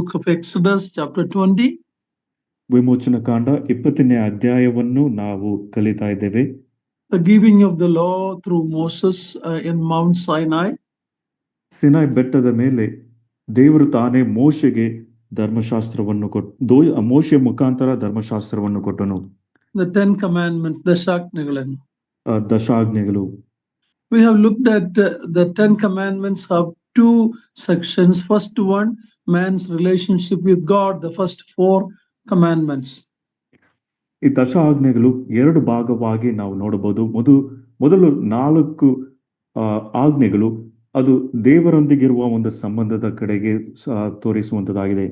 book of Exodus chapter 20. ವಿಮೋಚನ ಕಾಂಡ 20ನೇ ಅಧ್ಯಾಯವನ್ನು ನಾವು ಕಲಿತಾ ಇದ್ದೇವೆ. The giving of the law through Moses in Mount Sinai. Sinai ಬೆಟ್ಟದ ಮೇಲೆ ದೇವರು ತಾನೇ ಮೋಶೆಗೆ ಧರ್ಮಶಾಸ್ತ್ರವನ್ನು ಮೋಶೆ ಮುಖಾಂತರ ಧರ್ಮಶಾಸ್ತ್ರವನ್ನು ಕೊಟ್ಟನು. The 10 commandments, ದಶಾಜ್ಞೆಗಳು. We have looked at the 10 commandments have two sections. First one, man's relationship with God, the first 4 commandments. ಈ ದಶಾಜ್ಞೆಗಳು ಎರಡು ಭಾಗವಾಗಿ ನಾವು ನೋಡಬಹುದು. ಮೊದಲು 4 ಆಜ್ಞೆಗಳು ಅದು ದೇವರೊಂದಿಗಿರುವ ಒಂದು ಸಂಬಂಧದ ಕಡೆಗೆ ತೋರಿಸುವಂತದಾಗಿದೆ.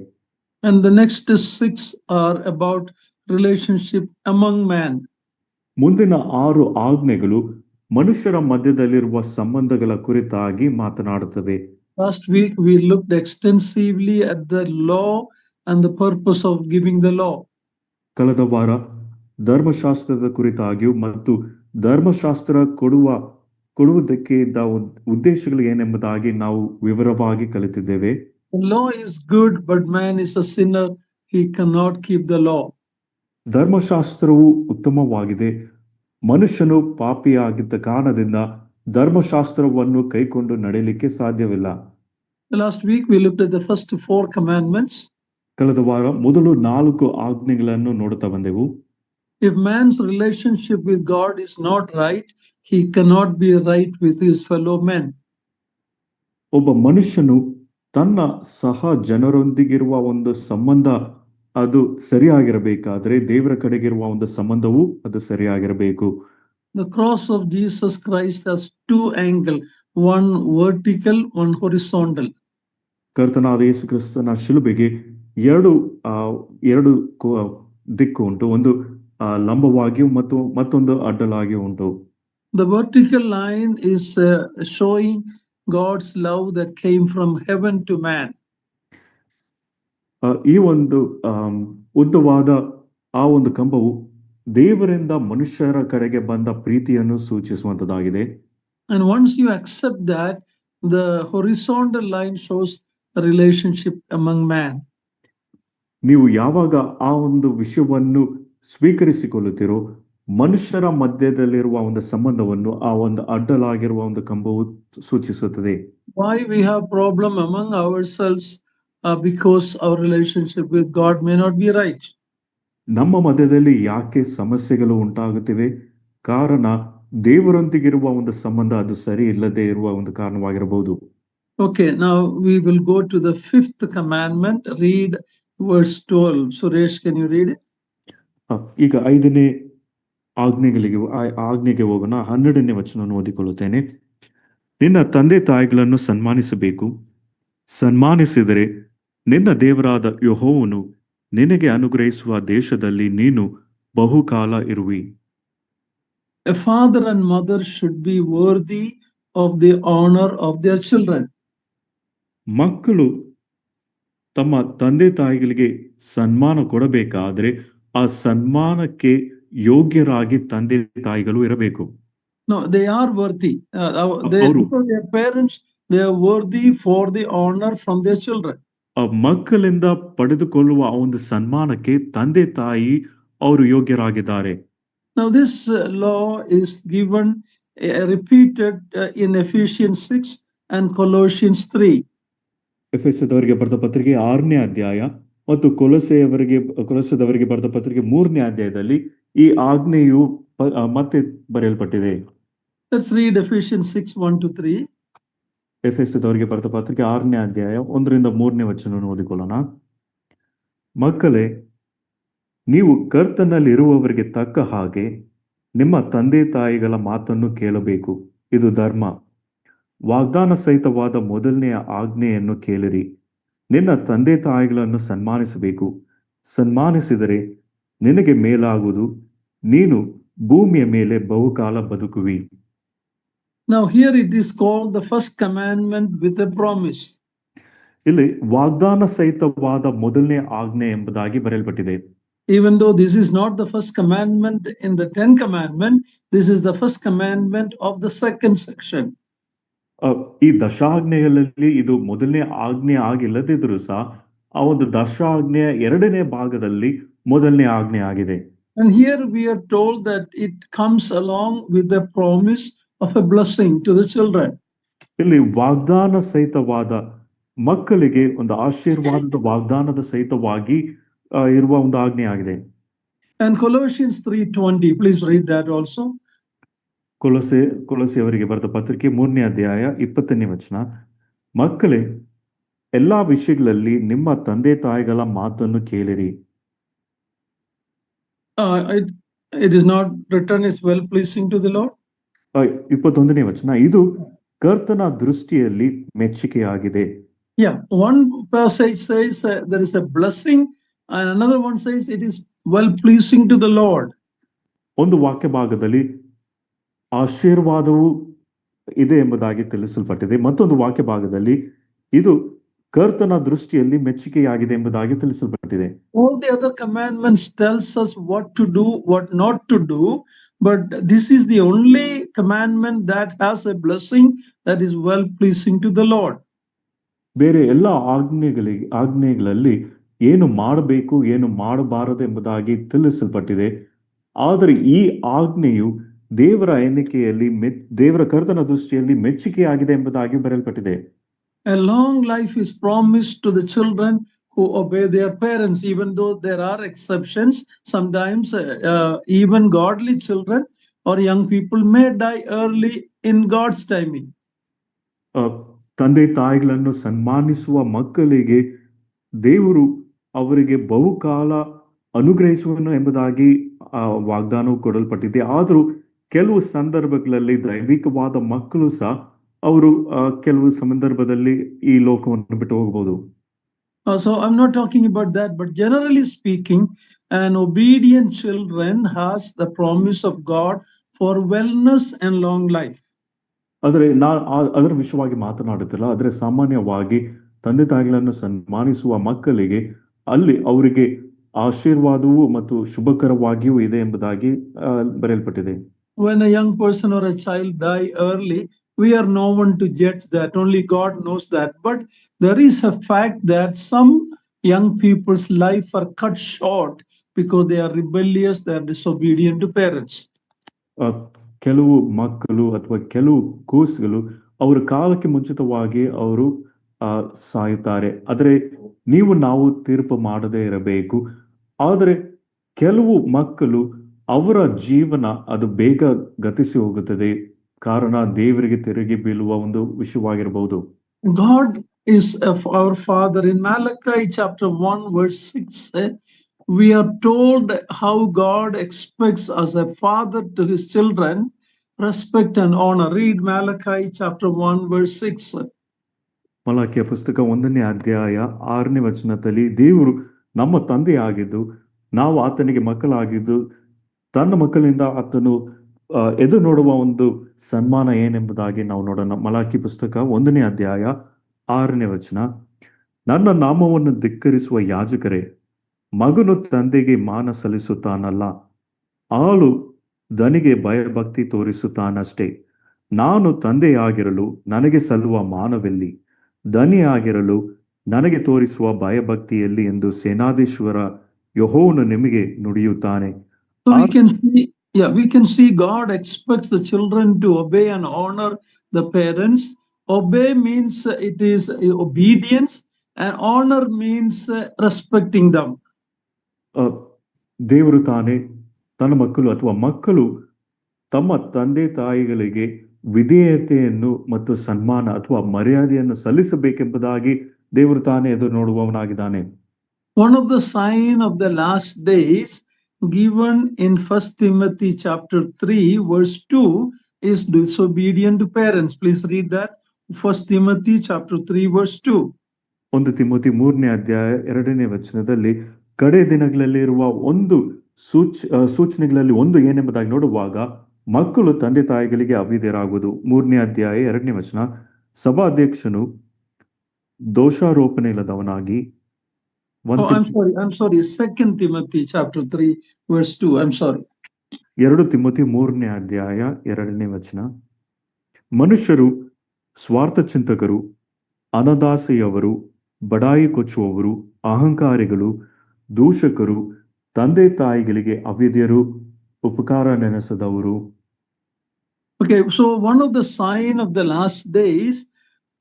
And the next 6 are about relationship among man. ಮುಂದಿನ 6 ಆಜ್ಞೆಗಳು ಮನುಷ್ಯರ ಮಧ್ಯದಲ್ಲಿರುವ ಸಂಬಂಧಗಳ ಕುರಿತಾಗಿ ಮಾತನಾಡುತ್ತವೆ. Last week we looked extensively at the law and the purpose of giving the law. ಕಳೆದ ವಾರ ಧರ್ಮಶಾಸ್ತ್ರದ ಕುರಿತಾಗಿಯೂ ಮತ್ತು ಧರ್ಮಶಾಸ್ತ್ರ ಕೊಡುವುದಕ್ಕೆ ಇದ್ದ ಉದ್ದೇಶಗಳು ಏನೆಂಬುದಾಗಿ ನಾವು ವಿವರವಾಗಿ ಕಲಿತಿದ್ದೇವೆ. The law is good, but man is a sinner. He cannot keep the law. ಧರ್ಮಶಾಸ್ತ್ರವು ಉತ್ತಮವಾಗಿದೆ. ಮನುಷ್ಯನು ಪಾಪಿಯಾಗಿದ್ದ ಕಾರಣದಿಂದ ಧರ್ಮಶಾಸ್ತ್ರವನ್ನು ಕೈಕೊಂಡು ನಡೆಯಲಿಕ್ಕೆ ಸಾಧ್ಯವಿಲ್ಲ. Last week we looked at the first 4 commandments. ಕಳೆದ ವಾರ ಮೊದಲು 4 ಆಜ್ಞೆಗಳನ್ನು ನೋಡುತ್ತಾ ಬಂದೆವು. If man's relationship with God is not right, he cannot be right with his fellow men. ಒಬ್ಬ ಮನುಷ್ಯನು ತನ್ನ ಸಹ ಜನರೊಂದಿಗಿರುವ ಒಂದು ಸಂಬಂಧ ಅದು ಸರಿಯಾಗಿರಬೇಕಾದ್ರೆ ದೇವರ ಕಡೆಗಿರುವ ಒಂದು ಸಂಬಂಧವು ಅದು ಸರಿಯಾಗಿರಬೇಕು. The cross of Jesus Christ has 2 angles, one vertical, one horizontal. ಕರ್ತನಾದ ಯೇಸು ಕ್ರಿಸ್ತನ ಶಿಲುಬೆಗೆ ಎರಡು ದಿಕ್ಕು ಉಂಟು. ಒಂದು ಲಂಬವಾಗಿಯೂ ಮತ್ತು ಮತ್ತೊಂದು ಅಡ್ಡಲಾಗಿಯೂ ಉಂಟು. The vertical line is showing God's love that came from heaven to man. ಈ ಒಂದು ಉದ್ದವಾದ ಆ ಒಂದು ಕಂಬವು ದೇವರಿಂದ ಮನುಷ್ಯರ ಕಡೆಗೆ ಬಂದ ಪ್ರೀತಿಯನ್ನು ಸೂಚಿಸುವಂತದಾಗಿದೆ. And once you accept that, the horizontal line shows a relationship among man. ನೀವು ಯಾವಾಗ ಆ ಒಂದು ವಿಷಯವನ್ನು ಸ್ವೀಕರಿಸಿಕೊಳ್ಳುತ್ತೀರೋ ಮನುಷ್ಯರ ಮಧ್ಯದಲ್ಲಿರುವ ಒಂದು ಸಂಬಂಧವನ್ನು ಆ ಒಂದು ಅಡ್ಡಲಾಗಿರುವ ಒಂದು ಕಂಬವು ಸೂಚಿಸುತ್ತದೆ. Why we have problem among ourselves? Because our relationship with God may not be right. ನಮ್ಮ ಮಧ್ಯದಲ್ಲಿ ಯಾಕೆ ಸಮಸ್ಯೆಗಳು ಉಂಟಾಗುತ್ತಿವೆ? ಕಾರಣ ದೇವರೊಂದಿಗಿರುವ ಒಂದು ಸಂಬಂಧ ಅದು ಸರಿ ಇಲ್ಲದೆ ಇರುವ ಒಂದು ಕಾರಣವಾಗಿರಬಹುದು. Okay, now we will go to the 5th commandment. Read verse 12. Suresh, can you read it? ಈಗ 5ನೇ ಆಜ್ಞೆಗೆ ಹೋಗೋಣ. 12ನೇ ವಚನವನ್ನು ಓದಿಕೊಳ್ಳುತ್ತೇನೆ. ನಿನ್ನ ತಂದೆ ತಾಯಿಗಳನ್ನು ಸನ್ಮಾನಿಸಬೇಕು. ಸನ್ಮಾನಿಸಿದರೆ ನಿನ್ನ ದೇವರಾದ ಯೆಹೋವನು ನಿನಗೆ ಅನುಗ್ರಹಿಸುವ ದೇಶದಲ್ಲಿ ನೀನು ಬಹುಕಾಲ ಇರುವಿ. A father and mother should be worthy of the honor of their children. ಮಕ್ಕಳು ತಮ್ಮ ತಂದೆ ತಾಯಿಗಳಿಗೆ ಸನ್ಮಾನ ಕೊಡಬೇಕಾದ್ರೆ ಆ ಸನ್ಮಾನಕ್ಕೆ ಯೋಗ್ಯರಾಗಿ ತಂದೆ ತಾಯಿಗಳು ಇರಬೇಕು. No, they are worthy. Their parents, they are worthy for the honor from their children. ಮಕ್ಕಳಿಂದ ಪಡೆದುಕೊಳ್ಳುವ ಒಂದು ಸನ್ಮಾನಕ್ಕೆ ತಂದೆ ತಾಯಿ ಅವರು ಯೋಗ್ಯರಾಗಿದ್ದಾರೆ. Now this law is given repeated in Ephesians 6 and Colossians 3. ಎಫೆಸದವರಿಗೆ ಬರೆದ ಪತ್ರಿಕೆ 6ನೇ ಅಧ್ಯಾಯ ಮತ್ತು ಕೊಲೊಸ್ಸೆದವರಿಗೆ ಬರೆದ ಪತ್ರಿಕೆ 3ನೇ ಅಧ್ಯಾಯದಲ್ಲಿ ಈ ಆಜ್ಞೆಯು ಮತ್ತೆ ಬರೆಯಲ್ಪಟ್ಟಿದೆ. Let's read Ephesians 6, 1-3. ಎಫೆಸದವರಿಗೆ ಬರೆದ ಪತ್ರಿಕೆ 6ನೇ ಅಧ್ಯಾಯ 1ರಿಂದ 3ನೇ ವಚನವನ್ನು ಓದಿಕೊಳ್ಳೋಣ. ಮಕ್ಕಳೇ, ನೀವು ಕರ್ತನಲ್ಲಿ ಇರುವವರಿಗೆ ತಕ್ಕ ಹಾಗೆ ನಿಮ್ಮ ತಂದೆ ತಾಯಿಗಳ ಮಾತನ್ನು ಕೇಳಬೇಕು. ಇದು ಧರ್ಮ. ವಾಗ್ದಾನ ಸಹಿತವಾದ ಮೊದಲನೆಯ ಆಜ್ಞೆಯನ್ನು ಕೇಳಿರಿ. ನಿನ್ನ ತಂದೆ ತಾಯಿಗಳನ್ನು ಸನ್ಮಾನಿಸಬೇಕು. ಸನ್ಮಾನಿಸಿದರೆ ನಿನಗೆ ಮೇಲಾಗುವುದು. ನೀನು ಭೂಮಿಯ ಮೇಲೆ ಬಹುಕಾಲ ಬದುಕುವಿ. Now here it is called the first commandment with a promise. ಇಲ್ಲಿ ವಾಗ್ದಾನ ಸಹಿತವಾದ ಮೊದಲನೇ ಆಜ್ಞೆ ಎಂಬುದಾಗಿ ಬರೆಯಲ್ಪಟ್ಟಿದೆ. Even though this is not the first commandment in the 10 commandments, this is the first commandment of the second section. ಈ ದಶಾಜ್ಞೆಗಳಲ್ಲಿ ಇದು ಮೊದಲನೇ ಆಜ್ಞೆ ಆಗಿಲ್ಲದಿದ್ರೂ ಸಹ ಆ ಒಂದು ದಶಾಜ್ಞೆಯ 2ನೇ ಭಾಗದಲ್ಲಿ ಮೊದಲನೇ ಆಜ್ಞೆ ಆಗಿದೆ. And here we are told that it comes along with the promise of a blessing to the children. ಇಲ್ಲಿ ವಾಗ್ದಾನ ಸಹಿತವಾದ ಮಕ್ಕಳಿಗೆ ಒಂದು ಆಶೀರ್ವಾದದ ವಾಗ್ದಾನದ ಸಹಿತವಾಗಿ ಇರುವ ಒಂದು ಆಜ್ಞೆ ಆಗಿದೆ. And Colossians 3:20, please read that also. ಕೊಲೊಸೆಯವರಿಗೆ ಬರೆದ ಪತ್ರಿಕೆ 3ನೇ ಅಧ್ಯಾಯ 20ನೇ ವಚನ. ಮಕ್ಕಳೇ, ಎಲ್ಲಾ ವಿಷಯಗಳಲ್ಲಿ ನಿಮ್ಮ ತಂದೆ ತಾಯಿಗಳ ಮಾತನ್ನು ಕೇಳಿರಿ. It is not written is well pleasing to the Lord. 21ನೇ ವಚನ, ಇದು ಕರ್ತನ ದೃಷ್ಟಿಯಲ್ಲಿ ಮೆಚ್ಚುಗೆಯಾಗಿದೆ. Yeah, one passage says there is a blessing, and another one says it is well pleasing to the Lord. ಒಂದು ವಾಕ್ಯ ಭಾಗದಲ್ಲಿ ಆಶೀರ್ವಾದವು ಇದೆ ಎಂಬುದಾಗಿ ತಿಳಿಸಲ್ಪಟ್ಟಿದೆ, ಮತ್ತೊಂದು ವಾಕ್ಯ ಭಾಗದಲ್ಲಿ ಇದು ಕರ್ತನ ದೃಷ್ಟಿಯಲ್ಲಿ ಮೆಚ್ಚುಗೆಯಾಗಿದೆ ಎಂಬುದಾಗಿ ತಿಳಿಸಲ್ಪಟ್ಟಿದೆ. All the other commandments tells us what to do, what not to do, but this is the only commandment that has a blessing that is well pleasing to the Lord. ಬೇರೆ ಎಲ್ಲ ಆಜ್ಞೆಗಳಲ್ಲಿ ಏನು ಮಾಡಬೇಕು ಏನು ಮಾಡಬಾರದು ಎಂಬುದಾಗಿ ತಿಳಿಸಲ್ಪಟ್ಟಿದೆ. ಆದರೆ ಈ ಆಜ್ಞೆಯು ದೇವರ ಎಣಿಕೆಯಲ್ಲಿ ದೇವರ ಕರ್ತನ ದೃಷ್ಟಿಯಲ್ಲಿ ಮೆಚ್ಚುಗೆಯಾಗಿದೆ ಎಂಬುದಾಗಿ ಬರೆಯಲ್ಪಟ್ಟಿದೆ. A long life is promised to the children who obey their parents, even though there are exceptions. Sometimes even godly children or young people may die early in God's timing. ತಂದೆ ತಾಯಿಗಳನ್ನು ಸನ್ಮಾನಿಸುವ ಮಕ್ಕಳಿಗೆ ದೇವರು ಅವರಿಗೆ ಬಹುಕಾಲ ಅನುಗ್ರಹಿಸುವನು ಎಂಬುದಾಗಿ ವಾಗ್ದಾನವು ಕೊಡಲ್ಪಟ್ಟಿದೆ. ಆದರೂ ಕೆಲವು ಸಂದರ್ಭಗಳಲ್ಲಿ ದೈವಿಕವಾದ ಮಕ್ಕಳು ಸಹ ಅವರು ಕೆಲವು ಸಂದರ್ಭದಲ್ಲಿ ಈ ಲೋಕವನ್ನು ಬಿಟ್ಟು ಹೋಗಬಹುದು. So I'm not talking about that, but generally speaking, an obedient children has the promise of God for wellness and long life. ಆದರೆ ಅದರ ವಿಷಯವಾಗಿ ಮಾತನಾಡುತ್ತಿಲ್ಲ. ಆದರೆ ಸಾಮಾನ್ಯವಾಗಿ ತಂದೆ ತಾಯಿಗಳನ್ನು ಸನ್ಮಾನಿಸುವ ಮಕ್ಕಳಿಗೆ ಅಲ್ಲಿ ಅವರಿಗೆ ಆಶೀರ್ವಾದವು ಮತ್ತು ಶುಭಕರವಾಗಿಯೂ ಇದೆ ಎಂಬುದಾಗಿ ಬರೆಯಲ್ಪಟ್ಟಿದೆ. When a young person or a child die early, we are no one to judge that. Only God knows that. But there is a fact that some young people's life are cut short because they are rebellious, they are disobedient to parents. ಕೆಲವು ಮಕ್ಕಳು ಅಥವಾ ಕೆಲವು ಕೂಸುಗಳು ಅವರ ಕಾಲಕ್ಕೆ ಮುಂಚಿತವಾಗಿ ಅವರು ಸಾಯುತ್ತಾರೆ. ಆದರೆ ನಾವು ತೀರ್ಪು ಮಾಡದೇ ಇರಬೇಕು. ಆದರೆ ಕೆಲವು ಮಕ್ಕಳು ಅವರ ಜೀವನ ಅದು ಬೇಗ ಗತಿಸಿ ಹೋಗುತ್ತದೆ, ಕಾರಣ ದೇವರಿಗೆ ತಿರುಗಿ ಬೀಳುವ ಒಂದು ವಿಷಯವಾಗಿರಬಹುದು. God is our Father. In Malachi chapter 1 verse 6, we are told how God expects as a father to his children respect and honor. Read Malachi chapter 1 verse 6. ಮಲಾಕಿಯ ಪುಸ್ತಕ 1ನೇ ಅಧ್ಯಾಯ 6ನೇ ವಚನದಲ್ಲಿ ದೇವರು ನಮ್ಮ ತಂದೆಯಾಗಿದ್ದು ನಾವು ಆತನಿಗೆ ಮಕ್ಕಳಾಗಿದ್ದು ತನ್ನ ಮಕ್ಕಳಿಂದ ಆತನು ಎದು ನೋಡುವ ಒಂದು ಸನ್ಮಾನ ಏನೆಂಬುದಾಗಿ ನಾವು ನೋಡೋಣ. ಮಲಾಕಿ ಪುಸ್ತಕ 1ನೇ ಅಧ್ಯಾಯ 6ನೇ ವಚನ, ನನ್ನ ನಾಮವನ್ನು ಧಿಕ್ಕರಿಸುವ ಯಾಜಕರೇ, ಮಗನು ತಂದೆಗೆ ಮಾನ ಸಲ್ಲಿಸುತ್ತಾನಲ್ಲ, ಆಳು ದನಿಗೆ ಭಯಭಕ್ತಿ ತೋರಿಸುತ್ತಾನಷ್ಟೇ. ನಾನು ತಂದೆಯಾಗಿರಲು ನನಗೆ ಸಲ್ಲುವ ಮಾನವೆಲ್ಲಿ, ದನಿಯಾಗಿರಲು ನನಗೆ ತೋರಿಸುವ ಭಯಭಕ್ತಿಯಲ್ಲಿ ಎಂದು ಸೇನಾಧೀಶ್ವರ ಯೆಹೋವನು ನಿಮಗೆ ನುಡಿಯುತ್ತಾನೆ. So we can see God expects the children to obey and honor the parents. Obey means it is obedience, and honor means respecting them. ದೇವರು ತಾನೇ ತನ್ನ ಮಕ್ಕಳು ಅಥವಾ ಮಕ್ಕಳು ತಮ್ಮ ತಂದೆ ತಾಯಿಗಳಿಗೆ ವಿಧೇಯತೆಯನ್ನು ಮತ್ತು ಸನ್ಮಾನ ಅಥವಾ ಮರ್ಯಾದೆಯನ್ನು ಸಲ್ಲಿಸಬೇಕೆಂಬುದಾಗಿ ದೇವರು ತಾನೇ ಎದುರು ನೋಡುವವನಾಗಿದ್ದಾನೆ. One of the sign of the last days given in 1 Timothy chapter 3 verse 2 is disobedient to parents. Please read that. 1 Timothy chapter 3 verse 2. 1 Timothy 3ನೇ ಅಧ್ಯಾಯ 2ನೇ ವಚನದಲ್ಲಿ ಕಡೆ ದಿನಗಳಲ್ಲಿ ಇರುವ ಒಂದು ಸೂಚನೆಗಳಲ್ಲಿ ಒಂದು ಏನೆಂಬುದಾಗಿ ನೋಡುವಾಗ ಮಕ್ಕಳು ತಂದೆ ತಾಯಿಗಳಿಗೆ ಅವಿಧೇಯರಾಗುವುದು. 3ನೇ ಅಧ್ಯಾಯ 2ನೇ ವಚನ, ಸಭಾಧ್ಯಕ್ಷನು ದೋಷಾರೋಪಣೆ ಇಲ್ಲದವನಾಗಿ. I'm sorry. 2 Timothy chapter 3 verse 2. I'm sorry. 2 Timothy 3ನೇ ಅಧ್ಯಾಯ 2ನೇ ವಚನ, ಮನುಷ್ಯರು ಸ್ವಾರ್ಥ ಚಿಂತಕರು, ಅನದಾಸೆಯವರು, ಬಡಾಯಿ ಕೊಚ್ಚುವವರು, ಅಹಂಕಾರಿಗಳು, ದೂಷಕರು, ತಂದೆ ತಾಯಿಗಳಿಗೆ ಅವಿದ್ಯರು, ಉಪಕಾರ ನೆನೆಸದವರು. Okay, so one of the sign of the last days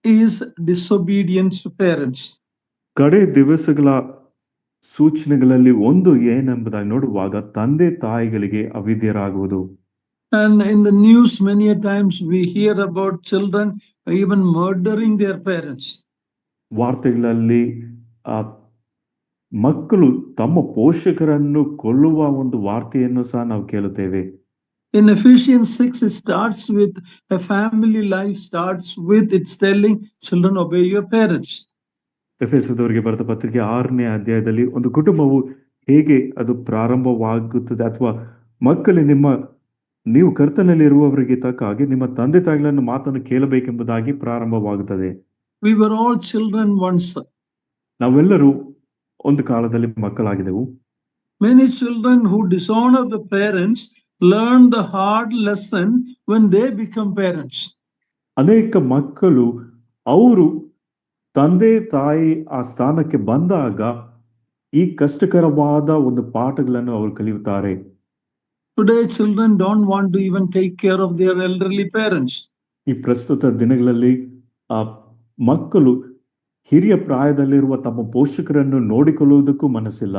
is disobedience to parents. ಕಡೆ ದಿವಸಗಳ ಸೂಚನೆಗಳಲ್ಲಿ ಒಂದು ಏನೆಂಬುದಾಗಿ ನೋಡುವಾಗ ತಂದೆ ತಾಯಿಗಳಿಗೆ ಅವಿದ್ಯರಾಗುವುದು. And in the news, many a times we hear about children even murdering their parents. ವಾರ್ತೆಗಳಲ್ಲಿ ಮಕ್ಕಳು ತಮ್ಮ ಪೋಷಕರನ್ನು ಕೊಲ್ಲುವ ಒಂದು ವಾರ್ತೆಯನ್ನು ಸಹ ನಾವು ಕೇಳುತ್ತೇವೆ. In Ephesians 6, it starts with a family life, starts with it's telling children obey your parents. ಎಫೆಸದವರಿಗೆ ಬರೆದ ಪತ್ರಿಕೆ 6ನೇ ಅಧ್ಯಾಯದಲ್ಲಿ ಒಂದು ಕುಟುಂಬವು ಹೇಗೆ ಅದು ಪ್ರಾರಂಭವಾಗುತ್ತದೆ, ಅಥವಾ ಮಕ್ಕಳು ನೀವು ಕರ್ತನಲ್ಲಿ ಇರುವವರಿಗೆ ತಕ್ಕ ಹಾಗೆ ನಿಮ್ಮ ತಂದೆ ತಾಯಿಗಳನ್ನು ಮಾತನ್ನು ಕೇಳಬೇಕೆಂಬುದಾಗಿ ಪ್ರಾರಂಭವಾಗುತ್ತದೆ. We were all children once. ನಾವೆಲ್ಲರೂ ಒಂದು ಕಾಲದಲ್ಲಿ ಮಕ್ಕಳಾಗಿದ್ದೆವು. Many children who dishonor the parents learn the hard lesson when they become parents. ಅನೇಕ ಮಕ್ಕಳು ಅವರು ತಂದೆ ತಾಯಿ ಆ ಸ್ಥಾನಕ್ಕೆ ಬಂದಾಗ ಈ ಕಷ್ಟಕರವಾದ ಒಂದು ಪಾಠಗಳನ್ನು ಅವರು ಕಲಿಯುತ್ತಾರೆ. Today children don't want to even take care of their elderly parents. ಈ ಪ್ರಸ್ತುತ ದಿನಗಳಲ್ಲಿ ಆ ಮಕ್ಕಳು ಹಿರಿಯ ಪ್ರಾಯದಲ್ಲಿರುವ ತಮ್ಮ ಪೋಷಕರನ್ನು ನೋಡಿಕೊಳ್ಳುವುದಕ್ಕೂ ಮನಸ್ಸಿಲ್ಲ.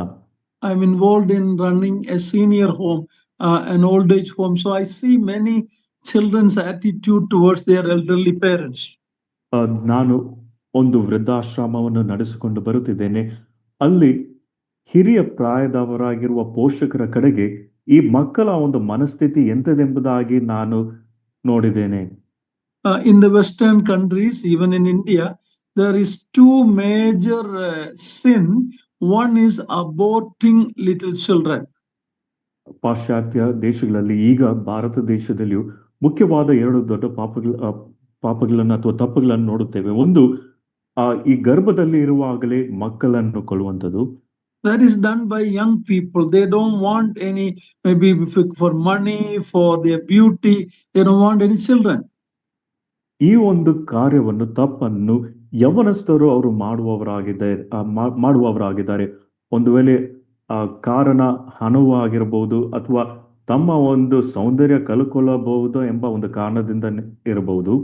I'm involved in running a senior home, an old age home, so I see many children's attitude towards their elderly parents. ನಾನು ಒಂದು ವೃದ್ಧಾಶ್ರಮವನ್ನು ನಡೆಸಿಕೊಂಡು ಬರುತ್ತಿದ್ದೇನೆ. ಅಲ್ಲಿ ಹಿರಿಯ ಪ್ರಾಯದವರಾಗಿರುವ ಪೋಷಕರ ಕಡೆಗೆ ಈ ಮಕ್ಕಳ ಒಂದು ಮನಸ್ಥಿತಿ ಎಂತದೆಂಬುದಾಗಿ ನಾನು ನೋಡಿದ್ದೇನೆ. In the Western countries, even in India, there is two major sin. One is aborting little children. ಪಾಶ್ಚಾತ್ಯ ದೇಶಗಳಲ್ಲಿ, ಈಗ ಭಾರತ ದೇಶದಲ್ಲಿಯೂ ಮುಖ್ಯವಾದ ಎರಡು ದೊಡ್ಡ ಪಾಪಗಳನ್ನು ಅಥವಾ ತಪ್ಪುಗಳನ್ನು ನೋಡುತ್ತೇವೆ. ಒಂದು, ಈ ಗರ್ಭದಲ್ಲಿ ಇರುವಾಗಲೇ ಮಕ್ಕಳನ್ನು ಕೊಲ್ಲುವಂಥದ್ದು. That is done by young people. They don't want any, maybe for money, for their beauty, they don't want any children. ಈ ಒಂದು ಕಾರ್ಯವನ್ನು, ತಪ್ಪನ್ನು ಯವನಸ್ಥರು ಅವರು ಮಾಡುವವರಾಗಿದ್ದಾರೆ. ಒಂದು ವೇಳೆ ಕಾರಣ ಹಣವು ಆಗಿರಬಹುದು, ಅಥವಾ ತಮ್ಮ ಒಂದು ಸೌಂದರ್ಯ ಕಳ್ಕೊಳ್ಳಬಹುದು ಎಂಬ ಒಂದು ಕಾರಣದಿಂದ ಇರಬಹುದು.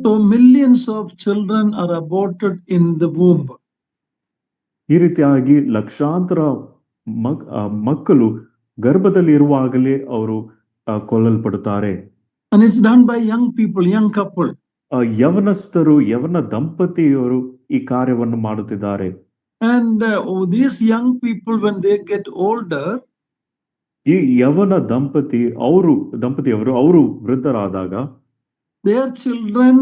So millions of children are aborted in the womb. ಈ ರೀತಿಯಾಗಿ ಲಕ್ಷಾಂತರ ಮಕ್ಕಳು ಗರ್ಭದಲ್ಲಿ ಇರುವಾಗಲೇ ಅವರು ಕೊಲ್ಲಲ್ಪಡುತ್ತಾರೆ. And it's done by young people, young couple. ಯವನಸ್ಥರು, ಯವನ ದಂಪತಿಯವರು ಈ ಕಾರ್ಯವನ್ನು ಮಾಡುತ್ತಿದ್ದಾರೆ. And these young people, when they get older, ಈ ಯವನ ದಂಪತಿಯವರು ಅವರು ವೃದ್ಧರಾದಾಗ their children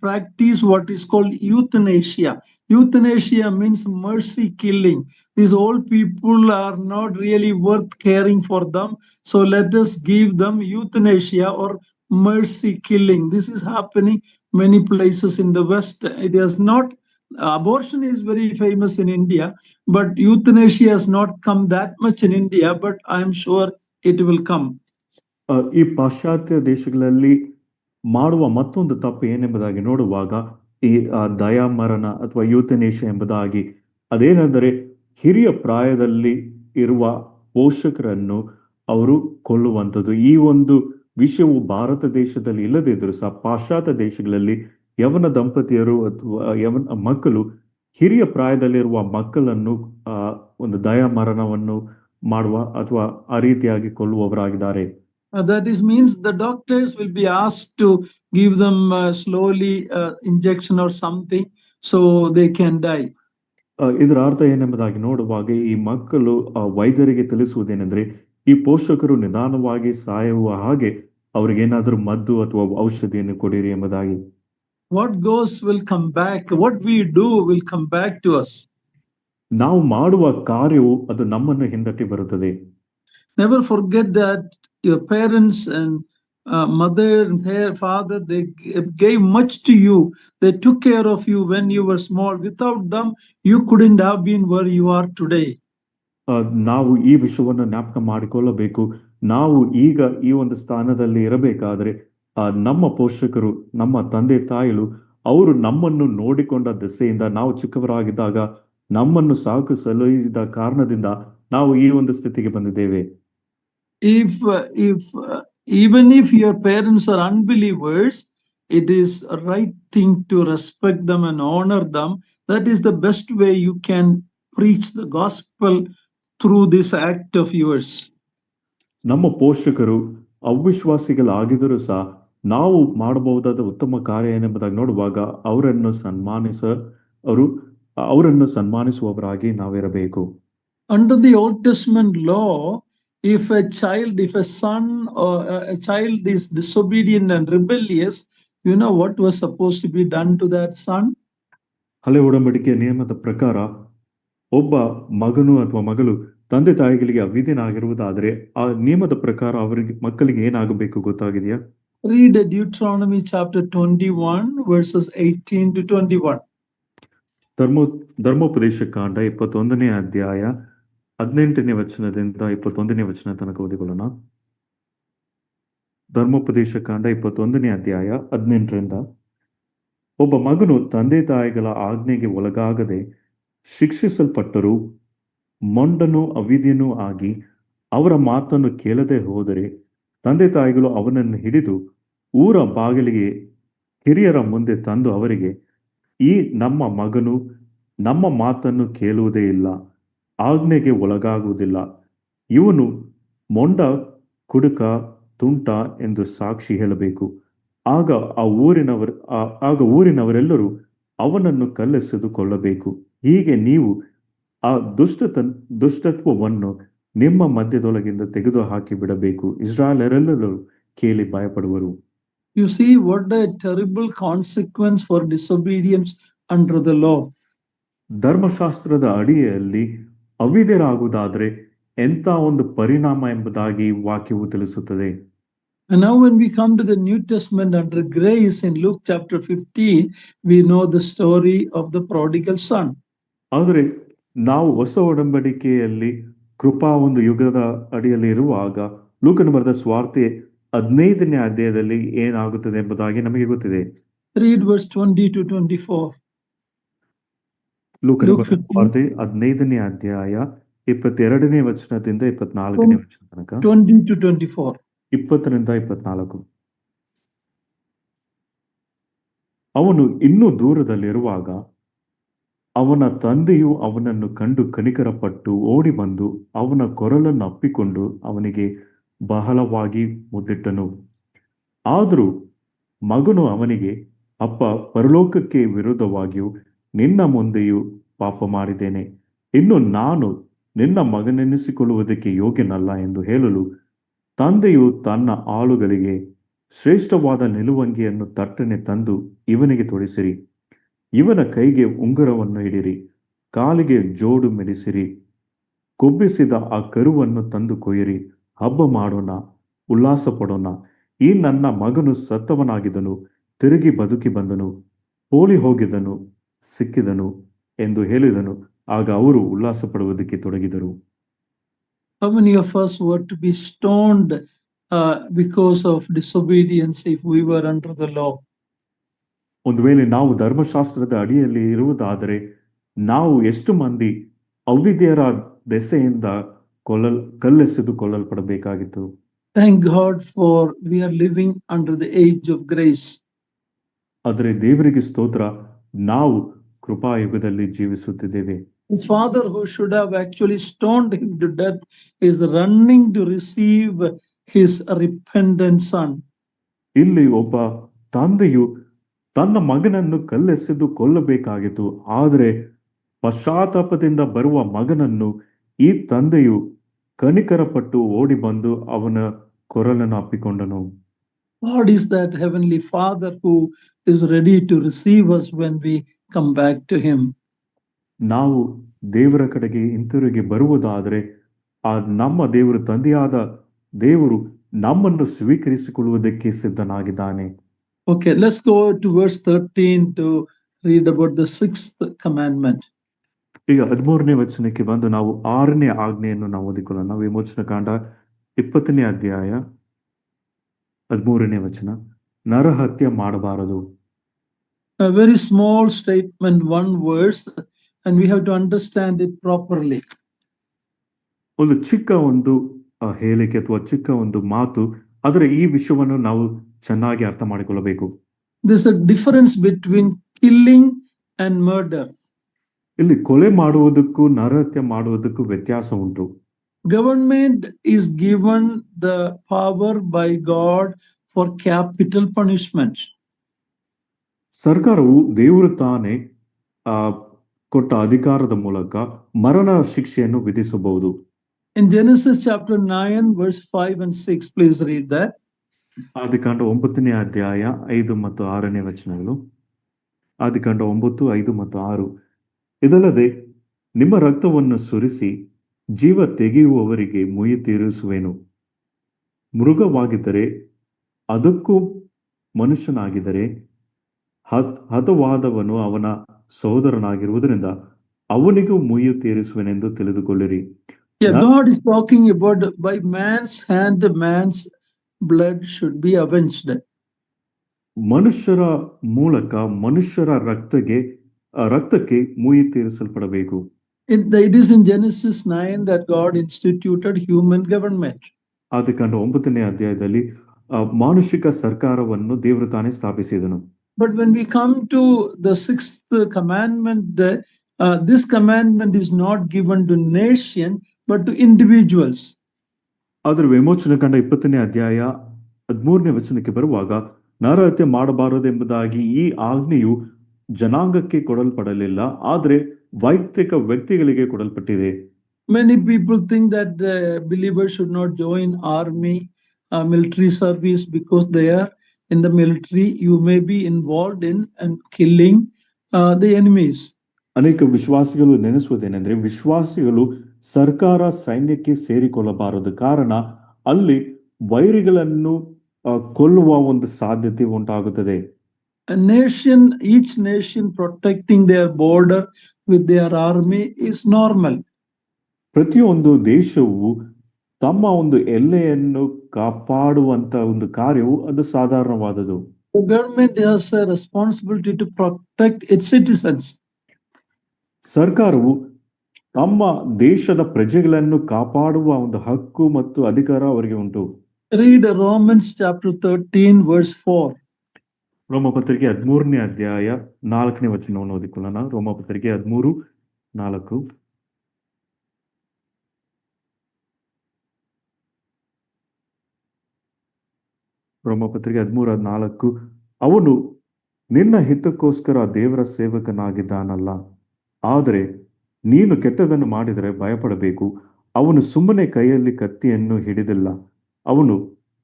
practice what is called euthanasia. Euthanasia means mercy killing. These old people are not really worth caring for them, so let us give them euthanasia or mercy killing. This is happening many places in the West. It is not, abortion is very famous in India, but euthanasia has not come that much in India, but I am sure it will come. ಈ ಪಾಶ್ಚಾತ್ಯ ದೇಶಗಳಲ್ಲಿ ಮಾಡುವ ಮತ್ತೊಂದು ತಪ್ಪು ಏನೆಂಬುದಾಗಿ ನೋಡುವಾಗ ಈ ದಯಾಮರಣ ಅಥವಾ ಯೂಥನೇಷಿಯಾ ಎಂಬುದಾಗಿ, ಅದೇನೆಂದರೆ ಹಿರಿಯ ಪ್ರಾಯದಲ್ಲಿ ಇರುವ ಪೋಷಕರನ್ನು ಅವರು ಕೊಲ್ಲುವಂಥದ್ದು. ಈ ಒಂದು ವಿಷಯವು ಭಾರತ ದೇಶದಲ್ಲಿ ಇಲ್ಲದಿದ್ದರೂ ಸಹ ಪಾಶ್ಚಾತ್ಯ ದೇಶಗಳಲ್ಲಿ ಯವನ ದಂಪತಿಯರು ಅಥವಾ ಯವನ ಮಕ್ಕಳು ಹಿರಿಯ ಪ್ರಾಯದಲ್ಲಿರುವ ಮಕ್ಕಳನ್ನು ಒಂದು ದಯಾಮರಣವನ್ನು ಮಾಡುವ ಅಥವಾ ಆ ರೀತಿಯಾಗಿ ಕೊಲ್ಲುವವರಾಗಿದ್ದಾರೆ. That is means the doctors will be asked to give them slowly injection or something so they can die. ಇದರ ಅರ್ಥ ಏನೆಂಬುದಾಗಿ ನೋಡುವಾಗ ಈ ಮಕ್ಕಳು ವೈದ್ಯರಿಗೆ ತಿಳಿಸುವುದೇನೆಂದ್ರೆ ಈ ಪೋಷಕರು ನಿಧಾನವಾಗಿ ಸಾಯುವ ಹಾಗೆ ಅವ್ರಿಗೇನಾದ್ರೂ ಮದ್ದು ಅಥವಾ ಔಷಧಿಯನ್ನು ಕೊಡಿರಿ ಎಂಬುದಾಗಿ. What goes will come back. What we do will come back to us. ನಾವು ಮಾಡುವ ಕಾರ್ಯವು ಅದು ನಮ್ಮನ್ನು ಹಿಂದಕ್ಕೆ ಬರುತ್ತದೆ. Never forget that your parents and mother and father, they gave much to you. They took care of you when you were small. Without them, you couldn't have been where you are today. ನಾವು ಈ ವಿಷಯವನ್ನು ಜ್ಞಾಪಕ ಮಾಡಿಕೊಳ್ಳಬೇಕು. ನಾವು ಈಗ ಈ ಒಂದು ಸ್ಥಾನದಲ್ಲಿ ಇರಬೇಕಾದ್ರೆ ನಮ್ಮ ಪೋಷಕರು, ನಮ್ಮ ತಂದೆ ತಾಯಿಗಳು ಅವರು ನಮ್ಮನ್ನು ನೋಡಿಕೊಂಡ ದೆಸೆಯಿಂದ, ನಾವು ಚಿಕ್ಕವರಾಗಿದ್ದಾಗ ನಮ್ಮನ್ನು ಸಾಕು ಸಲಹಿಸಿದ ಕಾರಣದಿಂದ ನಾವು ಈ ಒಂದು ಸ್ಥಿತಿಗೆ ಬಂದಿದ್ದೇವೆ. If even if your parents are unbelievers, it is a right thing to respect them and honor them. That is the best way you can preach the gospel through this act of yours. ನಮ್ಮ ಪೋಷಕರು ಅವಿಶ್ವಾಸಿಗಳಾಗಿದ್ದರೂ ಸಹ ನಾವು ಮಾಡಬಹುದಾದ ಉತ್ತಮ ಕಾರ್ಯ ಏನೆಂಬುದಾಗಿ ನೋಡುವಾಗ ಅವರನ್ನು ಸನ್ಮಾನಿಸುವವರಾಗಿ ನಾವಿರಬೇಕು. Under the Old Testament law, if a son or a child is disobedient and rebellious, you know what was supposed to be done to that son? ಹಳೆ ಒಡಂಬಡಿಕೆಯ ನಿಯಮದ ಪ್ರಕಾರ ಒಬ್ಬ ಮಗನು ಅಥವಾ ಮಗಳು ತಂದೆ ತಾಯಿಗಳಿಗೆ ಅವಿಧೇಯನಾಗಿರುವುದಾದರೆ ಆ ನಿಯಮದ ಪ್ರಕಾರ ಮಕ್ಕಳಿಗೆ ಏನಾಗಬೇಕು ಗೊತ್ತಾಗಿದೆಯಾ? Read Deuteronomy chapter 21 verses 18 to 21. ಧರ್ಮೋಪದೇಶ ಕಾಂಡ 21ನೇ ಅಧ್ಯಾಯ 18ನೇ ವಚನದಿಂದ 21ನೇ ವಚನ ತನಕ ಓದಿಕೊಳ್ಳೋಣ. ಧರ್ಮೋಪದೇಶ ಕಾಂಡ 21ನೇ ಅಧ್ಯಾಯ 18ರಿಂದ, ಒಬ್ಬ ಮಗನು ತಂದೆ ತಾಯಿಗಳ ಆಜ್ಞೆಗೆ ಒಳಗಾಗದೆ ಶಿಕ್ಷಿಸಲ್ಪಟ್ಟರೂ ಮೊಂಡನೂ ಅವಿಧೇಯನೂ ಆಗಿ ಅವರ ಮಾತನ್ನು ಕೇಳದೆ ಹೋದರೆ ತಂದೆ ತಾಯಿಗಳು ಅವನನ್ನು ಹಿಡಿದು ಊರ ಬಾಗಿಲಿಗೆ ಹಿರಿಯರ ಮುಂದೆ ತಂದು ಅವರಿಗೆ, ಈ ನಮ್ಮ ಮಗನು ನಮ್ಮ ಮಾತನ್ನು ಕೇಳುವುದೇ ಇಲ್ಲ, ಆಜ್ಞೆಗೆ ಒಳಗಾಗುವುದಿಲ್ಲ, ಇವನು ಮೊಂಡ, ಕುಡುಕ, ತುಂಟ ಎಂದು ಸಾಕ್ಷಿ ಹೇಳಬೇಕು. ಆಗ ಊರಿನವರೆಲ್ಲರೂ ಅವನನ್ನು ಕಲ್ಲೆಸೆದುಕೊಳ್ಳಬೇಕು. ಹೀಗೆ ನೀವು ಆ ದುಷ್ಟತ್ವವನ್ನು ನಿಮ್ಮ ಮಧ್ಯದೊಳಗಿಂದ ತೆಗೆದು ಹಾಕಿ ಬಿಡಬೇಕು. ಇಸ್ರಾಯೇಲರೆಲ್ಲರೂ ಕೇಳಿ ಭಯಪಡುವರು. You see what a terrible consequence for disobedience under the law. ಧರ್ಮಶಾಸ್ತ್ರದ ಅಡಿಯಲ್ಲಿ ಅವಿಧೇಯರಾಗುವುದಾದರೆ ಎಂಥ ಒಂದು ಪರಿಣಾಮ ಎಂಬುದಾಗಿ ವಾಕ್ಯವು ತಿಳಿಸುತ್ತದೆ. And now when we come to the New Testament under grace in Luke chapter 15, we know the story of the prodigal son. ಆದರೆ ನಾವು ಹೊಸ ಒಡಂಬಡಿಕೆಯಲ್ಲಿ ಕೃಪಾ ಒಂದು ಯುಗದ ಅಡಿಯಲ್ಲಿ ಇರುವಾಗ ಲೂಕನ ಬರೆದ ಸುವಾರ್ತೆ 15ನೇ ಅಧ್ಯಾಯದಲ್ಲಿ ಏನಾಗುತ್ತದೆ ಎಂಬುದಾಗಿ ನಮಗೆ ಗೊತ್ತಿದೆ. Read verse 20 to 24. ಲೂಕನ ಬರೆದ ಸುವಾರ್ತೆ 15ನೇ ಅಧ್ಯಾಯ 22ನೇ ವಚನದಿಂದ 24ನೇ ವಚನ ತನಕ. 20 to 24. 20ರಿಂದ 24. ಅವನು ಇನ್ನೂ ದೂರದಲ್ಲಿರುವಾಗ ಅವನ ತಂದೆಯು ಅವನನ್ನು ಕಂಡು ಕನಿಕರಪಟ್ಟು ಓಡಿ ಬಂದು ಅವನ ಕೊರಲನ್ನು ಅಪ್ಪಿಕೊಂಡು ಅವನಿಗೆ ಬಹಳವಾಗಿ ಮುದ್ದಿಟ್ಟನು. ಆದರೂ ಮಗನು ಅವನಿಗೆ, ಅಪ್ಪ, ಪರಲೋಕಕ್ಕೆ ವಿರುದ್ಧವಾಗಿಯೂ ನಿನ್ನ ಮುಂದೆಯೂ ಪಾಪ ಮಾಡಿದ್ದೇನೆ, ಇನ್ನು ನಾನು ನಿನ್ನ ಮಗನೆನಿಸಿಕೊಳ್ಳುವುದಕ್ಕೆ ಯೋಗ್ಯನಲ್ಲ ಎಂದು ಹೇಳಲು, ತಂದೆಯು ತನ್ನ ಆಳುಗಳಿಗೆ, ಶ್ರೇಷ್ಠವಾದ ನಿಲುವಂಗಿಯನ್ನು ತಟ್ಟನೆ ತಂದು ಇವನಿಗೆ ತೊಡಿಸಿರಿ, ಇವನ ಕೈಗೆ ಉಂಗುರವನ್ನು ಇಡಿರಿ, ಕಾಲಿಗೆ ಜೋಡು ಮೆಡಿಸಿರಿ, ಕೊಬ್ಬಿಸಿದ ಆ ಕರುವನ್ನು ತಂದು ಕೊಯ್ಯಿರಿ, ಹಬ್ಬ ಮಾಡೋಣ, ಉಲ್ಲಾಸ ಪಡೋಣ. ಈ ನನ್ನ ಮಗನು ಸತ್ತವನಾಗಿದ್ದನು, ತಿರುಗಿ ಬದುಕಿ ಬಂದನು, ಹೋಳಿ ಹೋಗಿದ್ದನು, ಸಿಕ್ಕಿದನು ಎಂದು ಹೇಳಿದನು. ಆಗ ಅವರು ಉಲ್ಲಾಸ ಪಡುವುದಕ್ಕೆ ತೊಡಗಿದರು. How many of us were to be stoned because of disobedience if we were under the law? ಒಂದು ವೇಳೆ ನಾವು ಧರ್ಮಶಾಸ್ತ್ರದ ಅಡಿಯಲ್ಲಿ ಇರುವುದಾದರೆ ನಾವು ಎಷ್ಟು ಮಂದಿ ಅವಿಧೇಯರ ದೆಸೆಯಿಂದ ಕಲ್ಲೆಸೆದುಕೊಳ್ಳಲ್ಪಡಬೇಕಾಗಿತ್ತು. Thank God for we are living under the age of grace. ಆದರೆ ದೇವರಿಗೆ ಸ್ತೋತ್ರ, ನಾವು ಕೃಪಾಯುಗದಲ್ಲಿ ಜೀವಿಸುತ್ತಿದ್ದೇವೆ. The father who should have actually stoned him to death is running to receive his repentant son. ಇಲ್ಲಿ ಒಬ್ಬ ತಂದೆಯು ತನ್ನ ಮಗನನ್ನು ಕಲ್ಲೆಸೆದು ಕೊಲ್ಲಬೇಕಾಗಿತ್ತು, ಆದರೆ ಪಶ್ಚಾತ್ತಾಪದಿಂದ ಬರುವ ಮಗನನ್ನು ಈ ತಂದೆಯು ಕನಿಕರಪಟ್ಟು ಓಡಿ ಬಂದು ಅವನ ಕೊರಲನ್ನು ಅಪ್ಪಿಕೊಂಡನು. God is that heavenly Father who is ready to receive us when we come back to him. ನಾವು ದೇವರ ಕಡೆಗೆ ಹಿಂತಿರುಗಿ ಬರುವುದಾದರೆ ಆ ನಮ್ಮ ದೇವರು, ತಂದೆಯಾದ ದೇವರು ನಮ್ಮನ್ನು ಸ್ವೀಕರಿಸಿಕೊಳ್ಳುವುದಕ್ಕೆ ಸಿದ್ಧನಾಗಿದ್ದಾನೆ. Okay, let's go to verse 13 to read about the 6th commandment. ಈಗ 13ನೇ ವಚನಕ್ಕೆ ಬಂದು ನಾವು 6ನೇ ಆಜ್ಞೆಯನ್ನು ನಾವು ಓದಿಕೊಳ್ಳೋಣ. ವಿಮೋಚನ ಕಾಂಡ 20ನೇ ಅಧ್ಯಾಯ 13ನೇ ವಚನ. ನರಹತ್ಯೆ ಮಾಡಬಾರದು. A very small statement, one verse, and we have to understand it properly. ಒಂದು ಚಿಕ್ಕ ಒಂದು ಹೇಳಿಕೆ ಅಥವಾ ಚಿಕ್ಕ ಒಂದು ಮಾತು, ಆದರೆ ಈ ವಿಷಯವನ್ನು ನಾವು ಚೆನ್ನಾಗಿ ಅರ್ಥ ಮಾಡಿಕೊಳ್ಳಬೇಕು. There's a difference between killing and murder. ಇಲ್ಲಿ ಕೊಲೆ ಮಾಡುವುದಕ್ಕೂ ನರಹತ್ಯೆ ಮಾಡುವುದಕ್ಕೂ ವ್ಯತ್ಯಾಸ ಉಂಟು. Government is given the power by God for capital punishment. ಸರ್ಕಾರವು ದೇವರು ತಾನೇ ಕೊಟ್ಟ ಅಧಿಕಾರದ ಮೂಲಕ ಮರಣ ಶಿಕ್ಷೆಯನ್ನು ವಿಧಿಸಬಹುದು. In Genesis chapter 9 verse 5 and 6, please read that. ಆದಿಕಾಂಡ 9ನೇ ಅಧ್ಯಾಯ 5 ಮತ್ತು 6ನೇ ವಚನಗಳು. ಆದಿಕಾಂಡ 9, 5 ಮತ್ತು 6. ಇದಲ್ಲದೆ ನಿಮ್ಮ ರಕ್ತವನ್ನು ಸುರಿಸಿ ಜೀವ ತೆಗೆಯುವವರಿಗೆ ಮುಯ್ಯಿ ತೀರಿಸುವೆನು. ಮೃಗವಾಗಿದ್ದರೆ ಅದಕ್ಕೂ ಮನುಷ್ಯನಾಗಿದ್ದರೆ ಹತವಾದವನು ಅವನ ಸಹೋದರನಾಗಿರುವುದರಿಂದ ಅವನಿಗೂ ಮುಯ್ಯಿ ತೀರಿಸುವೆನೆಂದು ತಿಳಿದುಕೊಳ್ಳಿರಿ. God is talking about by man's hand, man's blood should be avenged. ಮನುಷ್ಯರ ಮೂಲಕ ಮನುಷ್ಯರ ರಕ್ತಕ್ಕೆ ಮುಯ್ಯಿ ತೀರಿಸಲ್ಪಡಬೇಕು. It is in Genesis 9 that God instituted human government. ಆದಿಕಾಂಡ 9ನೇ ಅಧ್ಯಾಯದಲ್ಲಿ ಮಾನುಷಿಕ ಸರ್ಕಾರವನ್ನು ದೇವರು ತಾನೇ ಸ್ಥಾಪಿಸಿದನು. But when we come to the 6th commandment, this commandment is not given to nation but to individuals. ಆದರೆ ವಿಮೋಚನ ಕಂಡ 20ನೇ ಅಧ್ಯಾಯ 13ನೇ ವಚನಕ್ಕೆ ಬರುವಾಗ ನರಹತ್ಯೆ ಮಾಡಬಾರದೆಂಬುದಾಗಿ ಈ ಆಜ್ಞೆಯು ಜನಾಂಗಕ್ಕೆ ಕೊಡಲ್ಪಡಲಿಲ್ಲ, ಆದರೆ ವೈಯಕ್ತಿಕ ವ್ಯಕ್ತಿಗಳಿಗೆ ಕೊಡಲ್ಪಟ್ಟಿದೆ. Many people think that believers should not join army, military service, because they are in the military. You may be involved in and killing the enemies. ಅನೇಕ ವಿಶ್ವಾಸಿಗಳು ನೆನೆಸುವುದೇನೆಂದ್ರೆ, ವಿಶ್ವಾಸಿಗಳು ಸರ್ಕಾರ ಸೈನ್ಯಕ್ಕೆ ಸೇರಿಕೊಳ್ಳಬಾರದು, ಕಾರಣ ಅಲ್ಲಿ ವೈರಿಗಳನ್ನು ಕೊಲ್ಲುವ ಒಂದು ಸಾಧ್ಯತೆ ಉಂಟಾಗುತ್ತದೆ. Each nation protecting their border with their army is normal. ಪ್ರತಿಯೊಂದು ದೇಶವು ತಮ್ಮ ಒಂದು ಎಲ್ಲೆಯನ್ನು ಕಾಪಾಡುವಂತ ಒಂದು ಕಾರ್ಯವು ಅದು ಸಾಧಾರಣವಾದದ್ದು. The government has a responsibility to protect its citizens. ಸರ್ಕಾರವು ತಮ್ಮ ದೇಶದ ಪ್ರಜೆಗಳನ್ನು ಕಾಪಾಡುವ ಒಂದು ಹಕ್ಕು ಮತ್ತು ಅಧಿಕಾರ ಅವರಿಗೆ ಉಂಟು. Read Romans chapter 13 verse 4. ರೋಮಪತ್ರಿಕೆ 13ನೇ ಅಧ್ಯಾಯ 4ನೇ ವಚನವನ್ನು ಓದಿಕೊಳ್ಳೋಣ. ರೋಮಪತ್ರಿಕೆ 13:4. ರೋಮಪತ್ರಿಕೆ 13:4. ಅವನು ನಿನ್ನ ಹಿತಕ್ಕೋಸ್ಕರ ದೇವರ ಸೇವಕನಾಗಿದ್ದಾನಲ್ಲ, ಆದರೆ ನೀನು ಕೆಟ್ಟದನ್ನು ಮಾಡಿದರೆ ಭಯಪಡಬೇಕು. ಅವನು ಸುಮ್ಮನೆ ಕೈಯಲ್ಲಿ ಕತ್ತಿಯನ್ನು ಹಿಡಿದಿಲ್ಲ, ಅವನು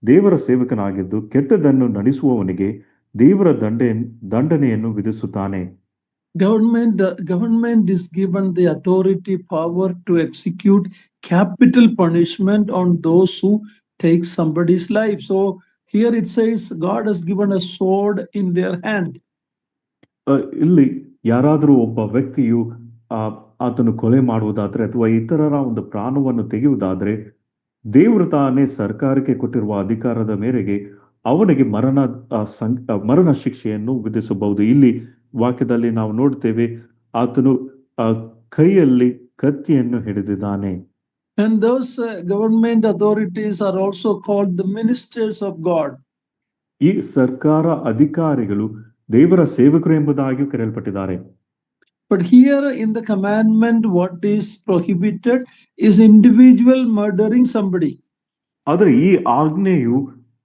ದೇವರ ಸೇವಕನಾಗಿದ್ದು ಕೆಟ್ಟದನ್ನು ನಡೆಸುವವನಿಗೆ ದೇವರ ದಂಡನೆಯನ್ನು ವಿಧಿಸುತ್ತಾನೆ. Government is given the authority, power to execute capital punishment on those who take somebody's life. So here it says God has given a sword in their hand. ಇಲ್ಲಿ ಯಾರಾದರೂ ಒಬ್ಬ ವ್ಯಕ್ತಿಯು ಆತನು ಕೊಲೆ ಮಾಡುವುದಾದ್ರೆ ಅಥವಾ ಇತರರ ಒಂದು ಪ್ರಾಣವನ್ನು ತೆಗೆಯುವುದಾದ್ರೆ ದೇವರು ತಾನೇ ಸರ್ಕಾರಕ್ಕೆ ಕೊಟ್ಟಿರುವ ಅಧಿಕಾರದ ಮೇರೆಗೆ ಅವನಿಗೆ ಮರಣ ಶಿಕ್ಷೆಯನ್ನು ವಿಧಿಸಬಹುದು. ಇಲ್ಲಿ ವಾಕ್ಯದಲ್ಲಿ ನಾವು ನೋಡ್ತೇವೆ, ಆತನು ಕೈಯಲ್ಲಿ ಕತ್ತಿಯನ್ನು ಹಿಡಿದಿದ್ದಾನೆ. And those government authorities are also called the ministers of God. ಈ ಸರ್ಕಾರ ಅಧಿಕಾರಿಗಳು ದೇವರ ಸೇವಕರು ಎಂಬುದಾಗಿಯೂ ಕರೆಯಲ್ಪಟ್ಟಿದ್ದಾರೆ. But here in the commandment, what is prohibited is individual murdering somebody. ಆದರೆ ಈ ಆಜ್ಞೆಯು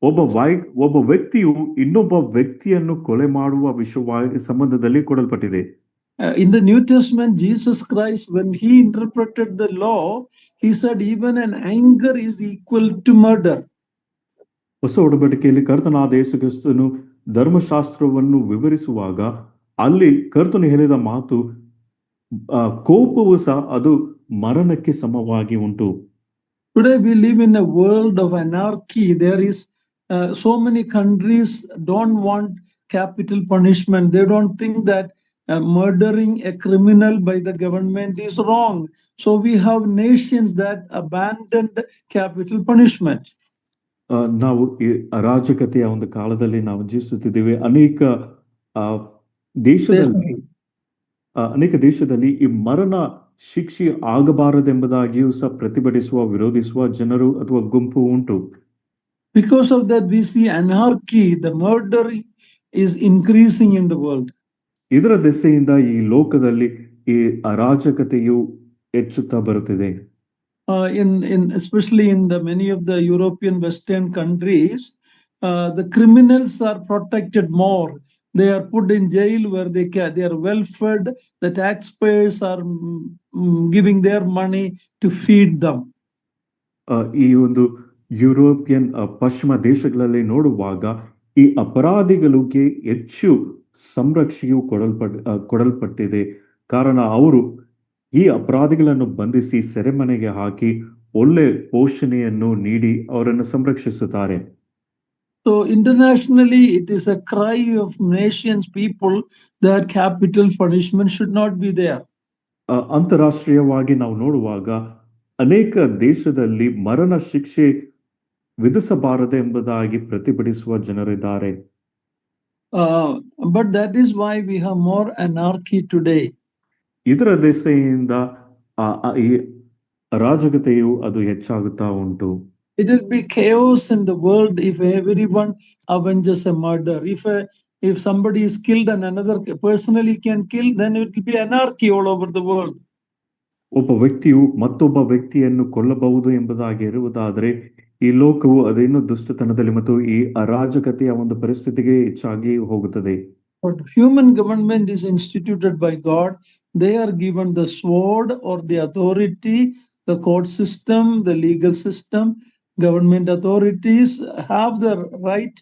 ಒಬ್ಬ ವ್ಯಕ್ತಿಯು ಇನ್ನೊಬ್ಬ ವ್ಯಕ್ತಿಯನ್ನು ಕೊಲೆ ಮಾಡುವ ವಿಷಯವಾಗಿ ಸಂಬಂಧದಲ್ಲಿ ಕೊಡಲ್ಪಟ್ಟಿದೆ. In the New Testament, Jesus Christ, when he interpreted the law, he said even an anger is equal to murder. ಹೊಸ ಒಡಂಬಡಿಕೆಯಲ್ಲಿ ಕರ್ತನಾದ ಯೇಸು ಕ್ರಿಸ್ತನು ಧರ್ಮಶಾಸ್ತ್ರವನ್ನು ವಿವರಿಸುವಾಗ ಅಲ್ಲಿ ಕರ್ತನು ಹೇಳಿದ ಮಾತು, ಕೋಪವು ಸಹ ಅದು ಮರಣಕ್ಕೆ ಸಮವಾಗಿ ಉಂಟು. Today we live in a world of anarchy. There is so many countries don't want capital punishment. They don't think that murdering a criminal by the government is wrong. So we have nations that abandoned capital punishment. ನಾವು ಈ ಅರಾಜಕತೆಯ ಒಂದು ಕಾಲದಲ್ಲಿ ನಾವು ಜೀವಿಸುತ್ತಿದ್ದೇವೆ. ಅನೇಕ ದೇಶದಲ್ಲಿ ಅನೇಕ ದೇಶದಲ್ಲಿ ಈ ಮರಣ ಶಿಕ್ಷೆ ಆಗಬಾರದೆಂಬುದಾಗಿಯೂ ಸಹ ಪ್ರತಿಭಟಿಸುವ ವಿರೋಧಿಸುವ ಜನರು ಅಥವಾ ಗುಂಪು ಉಂಟು. Because of that, we see anarchy, the murder is increasing in the world. ಇದರ ದೆಸೆಯಿಂದ ಈ ಲೋಕದಲ್ಲಿ ಈ ಅರಾಜಕತೆಯು ಹೆಚ್ಚುತ್ತಾ ಬರುತ್ತಿದೆ. Especially in the many of the European Western countries, the criminals are protected more. They are put in jail where they are well fed. The taxpayers are giving their money to feed them. ಈ ಒಂದು European ಪಶ್ಚಿಮ ದೇಶಗಳಲ್ಲಿ ನೋಡುವಾಗ ಈ ಅಪರಾಧಿಗಳಿಗೆ ಹೆಚ್ಚು ಸಂರಕ್ಷಣೆಯು ಕೊಡಲ್ಪಟ್ಟಿದೆ. ಕಾರಣ ಅವರು ಈ ಅಪರಾಧಿಗಳನ್ನು ಬಂಧಿಸಿ ಸೆರೆಮನೆಗೆ ಹಾಕಿ ಒಳ್ಳೆ ಪೋಷಣೆಯನ್ನು ನೀಡಿ ಅವರನ್ನು ಸಂರಕ್ಷಿಸುತ್ತಾರೆ. So internationally, it is a cry of nations, people, that capital punishment should not be there. ಅಂತಾರಾಷ್ಟ್ರೀಯವಾಗಿ ನಾವು ನೋಡುವಾಗ ಅನೇಕ ದೇಶದಲ್ಲಿ ಮರಣ ಶಿಕ್ಷೆ ವಿಧಿಸಬಾರದು ಎಂಬುದಾಗಿ ಪ್ರತಿಭಟಿಸುವ ಜನರಿದ್ದಾರೆ. But that is why we have more anarchy today. ಇದರ ದೆಸೆಯಿಂದ ಈ ಅರಾಜಕತೆಯು ಅದು ಹೆಚ್ಚಾಗುತ್ತಾ ಉಂಟು. It will be chaos in the world if everyone avenges a murder. If somebody is killed and another personally can kill, then it will be anarchy all over the world. ಒಬ್ಬ ವ್ಯಕ್ತಿಯು ಮತ್ತೊಬ್ಬ ವ್ಯಕ್ತಿಯನ್ನು ಕೊಲ್ಲಬಹುದು ಎಂಬುದಾಗಿ ಇರುವುದಾದರೆ ಈ ಲೋಕವು ಅದೇನು ದುಷ್ಟತನದಲ್ಲಿ ಮತ್ತು ಈ ಅರಾಜಕತೆಯ ಒಂದು ಪರಿಸ್ಥಿತಿಗೆ ಹೆಚ್ಚಾಗಿ ಹೋಗುತ್ತದೆ. But human government is instituted by God. They are given the sword or the authority, the court system, the legal system. Government authorities have the right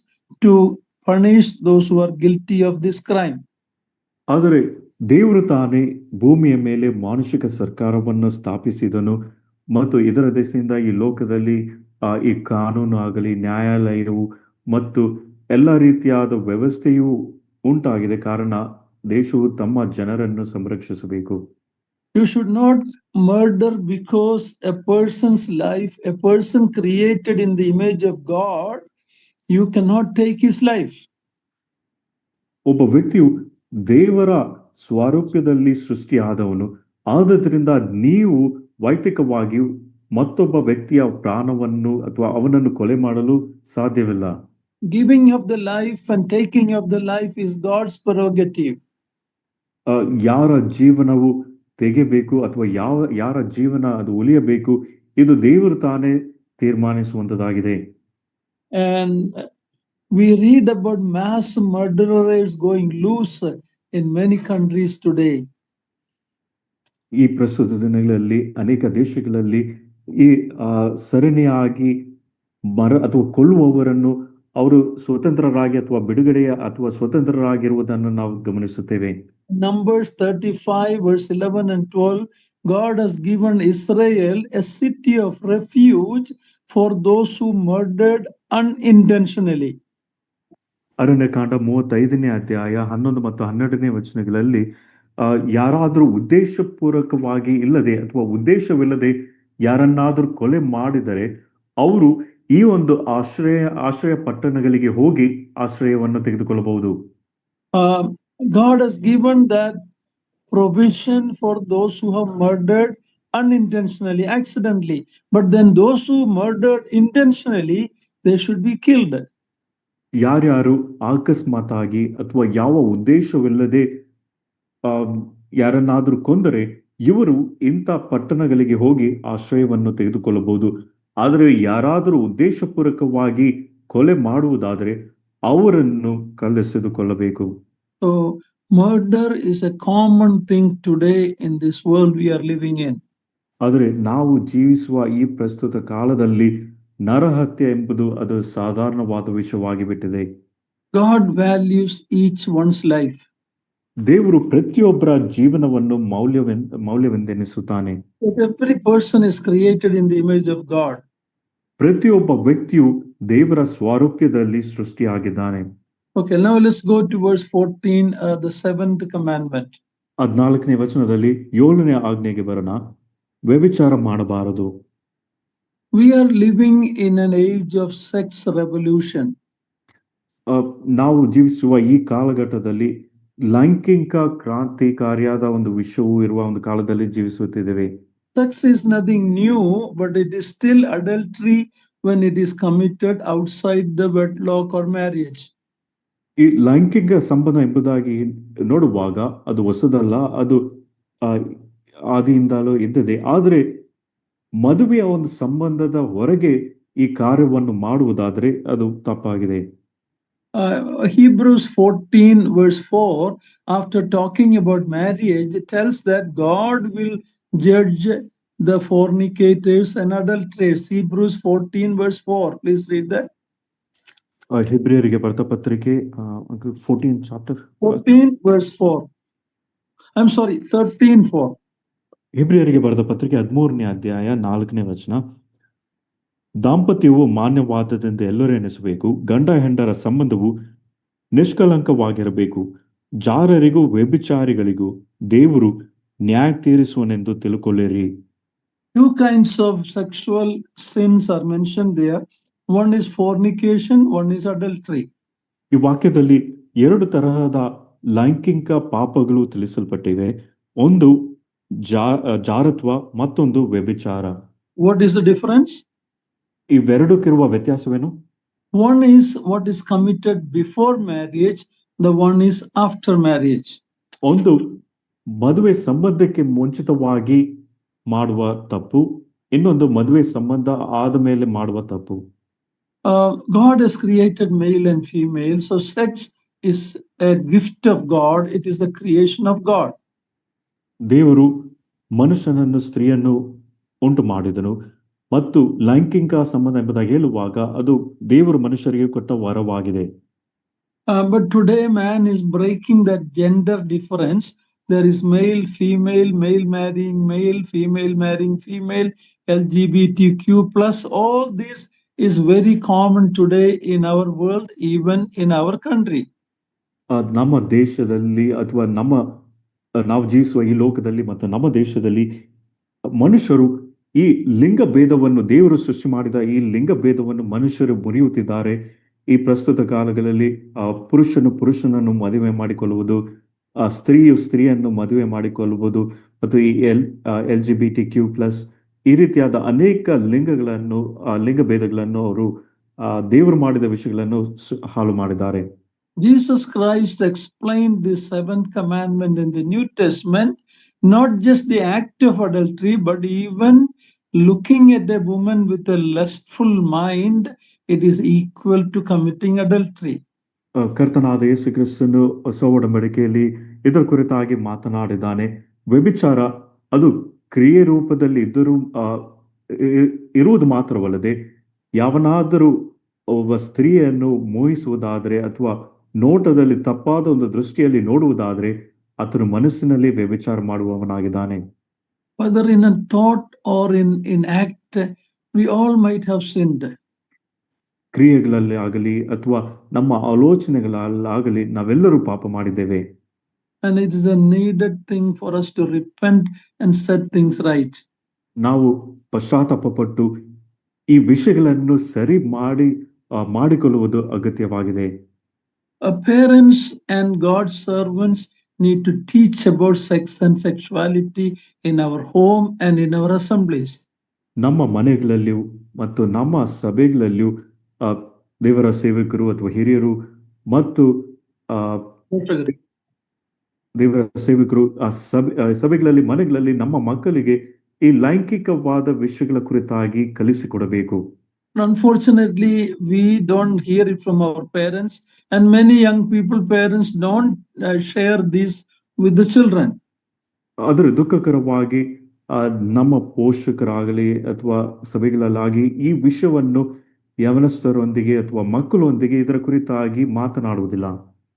to punish those who are guilty of this crime. ಆದರೆ ದೇವರು ತಾನೇ ಭೂಮಿಯ ಮೇಲೆ ಮಾನುಷಿಕ ಸರ್ಕಾರವನ್ನು ಸ್ಥಾಪಿಸಿದನು ಮತ್ತು ಇದರ ದೆಸೆಯಿಂದ ಈ ಲೋಕದಲ್ಲಿ ಈ ಕಾನೂನು ಆಗಲಿ ನ್ಯಾಯಾಲಯವು ಮತ್ತು ಎಲ್ಲ ರೀತಿಯಾದ ವ್ಯವಸ್ಥೆಯು ಉಂಟಾಗಿದೆ. ಕಾರಣ ದೇಶವು ತಮ್ಮ ಜನರನ್ನು ಸಂರಕ್ಷಿಸಬೇಕು. You should not murder because a person's life, a person created in the image of God, you cannot take his life. ಒಬ್ಬ ವ್ಯಕ್ತಿಯು ದೇವರ ಸ್ವರೂಪದಲ್ಲಿ ಸೃಷ್ಟಿಯಾದವನು, ಆದ್ದರಿಂದ ನೀವು ವೈಯಕ್ತಿಕವಾಗಿಯೂ ಮತ್ತೊಬ್ಬ ವ್ಯಕ್ತಿಯ ಪ್ರಾಣವನ್ನು ಅಥವಾ ಅವನನ್ನು ಕೊಲೆ ಮಾಡಲು ಸಾಧ್ಯವಿಲ್ಲ. Giving of the life and taking of the life is God's prerogative. ಯಾರ ಜೀವನವು ತೆಗೆಬೇಕು ಅಥವಾ ಯಾರ ಜೀವನ ಅದು ಉಳಿಯಬೇಕು, ಇದು ದೇವರು ತಾನೇ ತೀರ್ಮಾನಿಸುವಂತದಾಗಿದೆ. And we read about mass murderers going loose in many countries today. ಈ ಪ್ರಸ್ತುತ ದಿನಗಳಲ್ಲಿ ಅನೇಕ ದೇಶಗಳಲ್ಲಿ ಈ ಸರಣಿಯಾಗಿ ಅಥವಾ ಕೊಲ್ಲುವವರನ್ನು ಅವರು ಸ್ವತಂತ್ರರಾಗಿ ಅಥವಾ ಬಿಡುಗಡೆಯ ಅಥವಾ ಸ್ವತಂತ್ರರಾಗಿರುವುದನ್ನು ನಾವು ಗಮನಿಸುತ್ತೇವೆ. Numbers 35 verse 11 and 12, God has given Israel a city of refuge for those who murdered unintentionally. Aranya Kanda 35ನೇ ಅಧ್ಯಾಯ 11 ಮತ್ತು 12ನೇ ವಚನಗಳಲ್ಲಿ ಯಾರಾದರೂ ಉದ್ದೇಶಪೂರ್ವಕವಾಗಿ ಇಲ್ಲದೆ ಅಥವಾ ಉದ್ದೇಶವಿಲ್ಲದೆ ಯಾರನ್ನಾದರೂ ಕೊಲೆ ಮಾಡಿದರೆ ಅವರು ಈ ಒಂದು ಆಶ್ರಯ ಪಟ್ಟಣಗಳಿಗೆ ಹೋಗಿ ಆಶ್ರಯವನ್ನು ತೆಗೆದುಕೊಳ್ಳಬಹುದು. God has given that provision for those who have murdered unintentionally, accidentally. But then those who murdered intentionally, they should be killed. ಯಾರ್ಯಾರು ಅಕಸ್ಮಾತ್ ಆಗಿ ಅಥವಾ ಯಾವ ಉದ್ದೇಶವಿಲ್ಲದೆ ಯಾರನ್ನಾದರೂ ಕೊಂದರೆ ಇವರು ಇಂಥ ಪಟ್ಟಣಗಳಿಗೆ ಹೋಗಿ ಆಶ್ರಯವನ್ನು ತೆಗೆದುಕೊಳ್ಳಬಹುದು. ಆದರೆ ಯಾರಾದರೂ ಉದ್ದೇಶಪೂರ್ವಕವಾಗಿ ಕೊಲೆ ಮಾಡುವುದಾದರೆ ಅವರನ್ನು ಕಲ್ಲೆಸೆದುಕೊಳ್ಳಬೇಕು. So murder is a common thing today in this world we are living in. ಆದರೆ ನಾವು ಜೀವಿಸುವ ಈ ಪ್ರಸ್ತುತ ಕಾಲದಲ್ಲಿ ನರಹತ್ಯೆ ಎಂಬುದು ಅದು ಸಾಧಾರಣವಾದ ವಿಷಯವಾಗಿ ಬಿಟ್ಟಿದೆ. God values each one's life. ದೇವರು ಪ್ರತಿಯೊಬ್ಬರ ಜೀವನವನ್ನು ಮೌಲ್ಯವೆಂದೆನಿಸುತ್ತಾನೆ. Every person is created in the image of God. ಪ್ರತಿಯೊಬ್ಬ ವ್ಯಕ್ತಿಯು ದೇವರ ಸ್ವರೂಪದಲ್ಲಿ ಸೃಷ್ಟಿಯಾಗಿದ್ದಾನೆ. Okay, now let's go to verse 14, the 7th commandment. 14ನೇ ವಚನದಲ್ಲಿ 7ನೇ ಆಜ್ಞೆಗೆ ಬರೋಣ. ವ್ಯಭಿಚಾರ ಮಾಡಬಾರದು. We are living in an age of sex revolution. ನಾವು ಜೀವಿಸುವ ಈ ಕಾಲಘಟ್ಟದಲ್ಲಿ ಲೈಂಗಿಕ ಕ್ರಾಂತಿಕಾರಿಯಾದ ಒಂದು ವಿಷಯವೂ ಇರುವ ಒಂದು ಕಾಲದಲ್ಲಿ ಜೀವಿಸುತ್ತಿದ್ದೇವೆ. Sex is nothing new, but it is still adultery when it is committed outside the wedlock or marriage. ಈ ಲೈಂಗಿಕ ಸಂಬಂಧ ಎಂಬುದಾಗಿ ನೋಡುವಾಗ ಅದು ಹೊಸದಲ್ಲ, ಅದು ಆ, ಆದಿಯಿಂದಲೂ ಇದ್ದದೆ. ಆದರೆ ಮದುವೆಯ ಒಂದು ಸಂಬಂಧದ ಹೊರಗೆ ಈ ಕಾರ್ಯವನ್ನು ಮಾಡುವುದಾದರೆ ಅದು ತಪ್ಪಾಗಿದೆ. Hebrews 14 verse 4, after talking about marriage, it tells that God will judge the fornicators and adulterers. Hebrews 14 verse 4. Please read that. ಹೆಬ್ರಿಯರಿಗೆ ಬರೆದ ಪತ್ರಿಕೆ 14 ಚಾಪ್ಟರ್ 14 verse 4. I'm sorry, 13:4. ಹೆಬ್ರಿಯರಿಗೆ ಬರೆದ ಪತ್ರಿಕೆ 13ನೇ ಅಧ್ಯಾಯ 4ನೇ ವಚನ. ದಾಂಪತ್ಯವು ಮಾನ್ಯವಾದದೆಂದು ಎಲ್ಲರೂ ಎನಿಸಬೇಕು. ಗಂಡ ಹೆಂಡರ ಸಂಬಂಧವು ನಿಷ್ಕಳಂಕವಾಗಿರಬೇಕು. ಜಾರರಿಗೂ ವ್ಯಭಿಚಾರಿಗಳಿಗೂ ದೇವರು ನ್ಯಾಯ ತೀರಿಸುವನೆಂದು ತಿಳ್ಕೊಳ್ಳಿರಿ. Two kinds of sexual sins are mentioned there. One is fornication, one is adultery. ಈ ವಾಕ್ಯದಲ್ಲಿ ಎರಡು ತರಹದ ಲೈಂಗಿಕ ಪಾಪಗಳು ತಿಳಿಸಲ್ಪಟ್ಟಿವೆ. ಒಂದು ಜಾರತ್ವ, ಮತ್ತೊಂದು ವ್ಯಭಿಚಾರ. What is the difference? ಇವೆರಡಕ್ಕಿರುವ ವ್ಯತ್ಯಾಸವೇನು? One is what is committed before marriage, the one is after marriage. ಒಂದು ಮದುವೆ ಸಂಬಂಧಕ್ಕೆ ಮುಂಚಿತವಾಗಿ ಮಾಡುವ ತಪ್ಪು, ಇನ್ನೊಂದು ಮದುವೆ ಸಂಬಂಧ ಆದ ಮೇಲೆ ಮಾಡುವ ತಪ್ಪು. God has created male and female, so sex is a gift of God. It is the creation of God. ದೇವರು ಮನುಷ್ಯನನ್ನು ಸ್ತ್ರೀಯನ್ನು ಉಂಟು ಮಾಡಿದನು ಮತ್ತು ಲೈಂಗಿಕ ಸಂಬಂಧ ಎಂಬುದಾಗಿ ಹೇಳುವಾಗ ಅದು ದೇವರು ಮನುಷ್ಯರಿಗೆ ಕೊಟ್ಟ ವರವಾಗಿದೆ. But today man is breaking that gender difference. There is male, female, male marrying male, female marrying female, LGBTQ plus. All this is very common today in our world, even in our country. ನಮ್ಮ ದೇಶದಲ್ಲಿ ಅಥವಾ ನಾವು ಜೀವಿಸುವ ಈ ಲೋಕದಲ್ಲಿ ಮತ್ತು ನಮ್ಮ ದೇಶದಲ್ಲಿ ಮನುಷ್ಯರು ಈ ಲಿಂಗ ಭೇದವನ್ನು, ದೇವರು ಸೃಷ್ಟಿ ಮಾಡಿದ ಈ ಲಿಂಗ ಭೇದವನ್ನು ಮನುಷ್ಯರು ಮುರಿಯುತ್ತಿದ್ದಾರೆ. ಈ ಪ್ರಸ್ತುತ ಕಾಲಗಳಲ್ಲಿ ಪುರುಷನನ್ನು ಮದುವೆ ಮಾಡಿಕೊಳ್ಳುವುದು, ಸ್ತ್ರೀಯು ಸ್ತ್ರೀಯನ್ನು ಮದುವೆ ಮಾಡಿಕೊಳ್ಳುವುದು ಮತ್ತು ಈ LGBTQ ಪ್ಲಸ್ ಈ ರೀತಿಯಾದ ಅನೇಕ ಲಿಂಗ ಭೇದಗಳನ್ನು ಅವರು ದೇವರು ಮಾಡಿದ ವಿಷಯಗಳನ್ನು ಹಾಳು ಮಾಡಿದ್ದಾರೆ. Jesus Christ explained the seventh commandment in the New Testament, not just the act of adultery, but even looking at a woman with a lustful mind, it is equal to committing adultery. ಕರ್ತನಾದ ಯೇಸು ಕ್ರಿಸ್ತನು ಹೊಸ ಒಡಂಬಡಿಕೆಯಲ್ಲಿ ಇದರ ಕುರಿತಾಗಿ ಮಾತನಾಡಿದ್ದಾನೆ. ವ್ಯಭಿಚಾರ ಅದು ಕ್ರಿಯೆ ರೂಪದಲ್ಲಿ ಇರುವುದು ಮಾತ್ರವಲ್ಲದೆ, ಯಾವನಾದರೂ ಒಬ್ಬ ಸ್ತ್ರೀಯನ್ನು ಮೋಹಿಸುವುದಾದರೆ ಅಥವಾ ನೋಟದಲ್ಲಿ ತಪ್ಪಾದ ಒಂದು ದೃಷ್ಟಿಯಲ್ಲಿ ನೋಡುವುದಾದರೆ ಆತನು ಮನಸ್ಸಿನಲ್ಲಿ ವ್ಯಭಿಚಾರ ಮಾಡುವವನಾಗಿದ್ದಾನೆ. Whether in a thought or in act, we all might have sinned. ಕ್ರಿಯೆಗಳಲ್ಲಿ ಆಗಲಿ ಅಥವಾ ನಮ್ಮ ಆಲೋಚನೆಗಳಲ್ಲಾಗಲಿ ನಾವೆಲ್ಲರೂ ಪಾಪ ಮಾಡಿದ್ದೇವೆ. And it is a needed thing for us to repent and set things right. ನಾವು ಪಶ್ಚಾತ್ತಾಪಪಟ್ಟು ಈ ವಿಷಯಗಳನ್ನು ಸರಿ ಮಾಡಿಕೊಳ್ಳುವುದು ಅಗತ್ಯವಾಗಿದೆ. Parents and God's servants need to teach about sex and sexuality in our home and in our assemblies. ನಮ್ಮ ಮನೆಗಳಲ್ಲಿಯೂ ಮತ್ತು ನಮ್ಮ ಸಭೆಗಳಲ್ಲಿಯೂ ದೇವರ ಸೇವಕರು ಅಥವಾ ಹಿರಿಯರು ಮತ್ತು ದೇವರ ಸೇವಕರು ಸಭೆಗಳಲ್ಲಿ, ಮನೆಗಳಲ್ಲಿ ನಮ್ಮ ಮಕ್ಕಳಿಗೆ ಈ ಲೈಂಗಿಕವಾದ ವಿಷಯಗಳ ಕುರಿತಾಗಿ ಕಲಿಸಿಕೊಡಬೇಕು. Unfortunately, we don't hear it from our parents, and many young parents don't share this with the children. ಅದರ ದುಃಖಕರವಾಗಿ ನಮ್ಮ ಪೋಷಕರಾಗಲಿ ಅಥವಾ ಸಭೆಗಳಲ್ಲಾಗಿ ಈ ವಿಷಯವನ್ನು ಯವನಸ್ಥರೊಂದಿಗೆ ಅಥವಾ ಮಕ್ಕಳೊಂದಿಗೆ ಇದರ ಕುರಿತಾಗಿ ಮಾತನಾಡುವುದಿಲ್ಲ.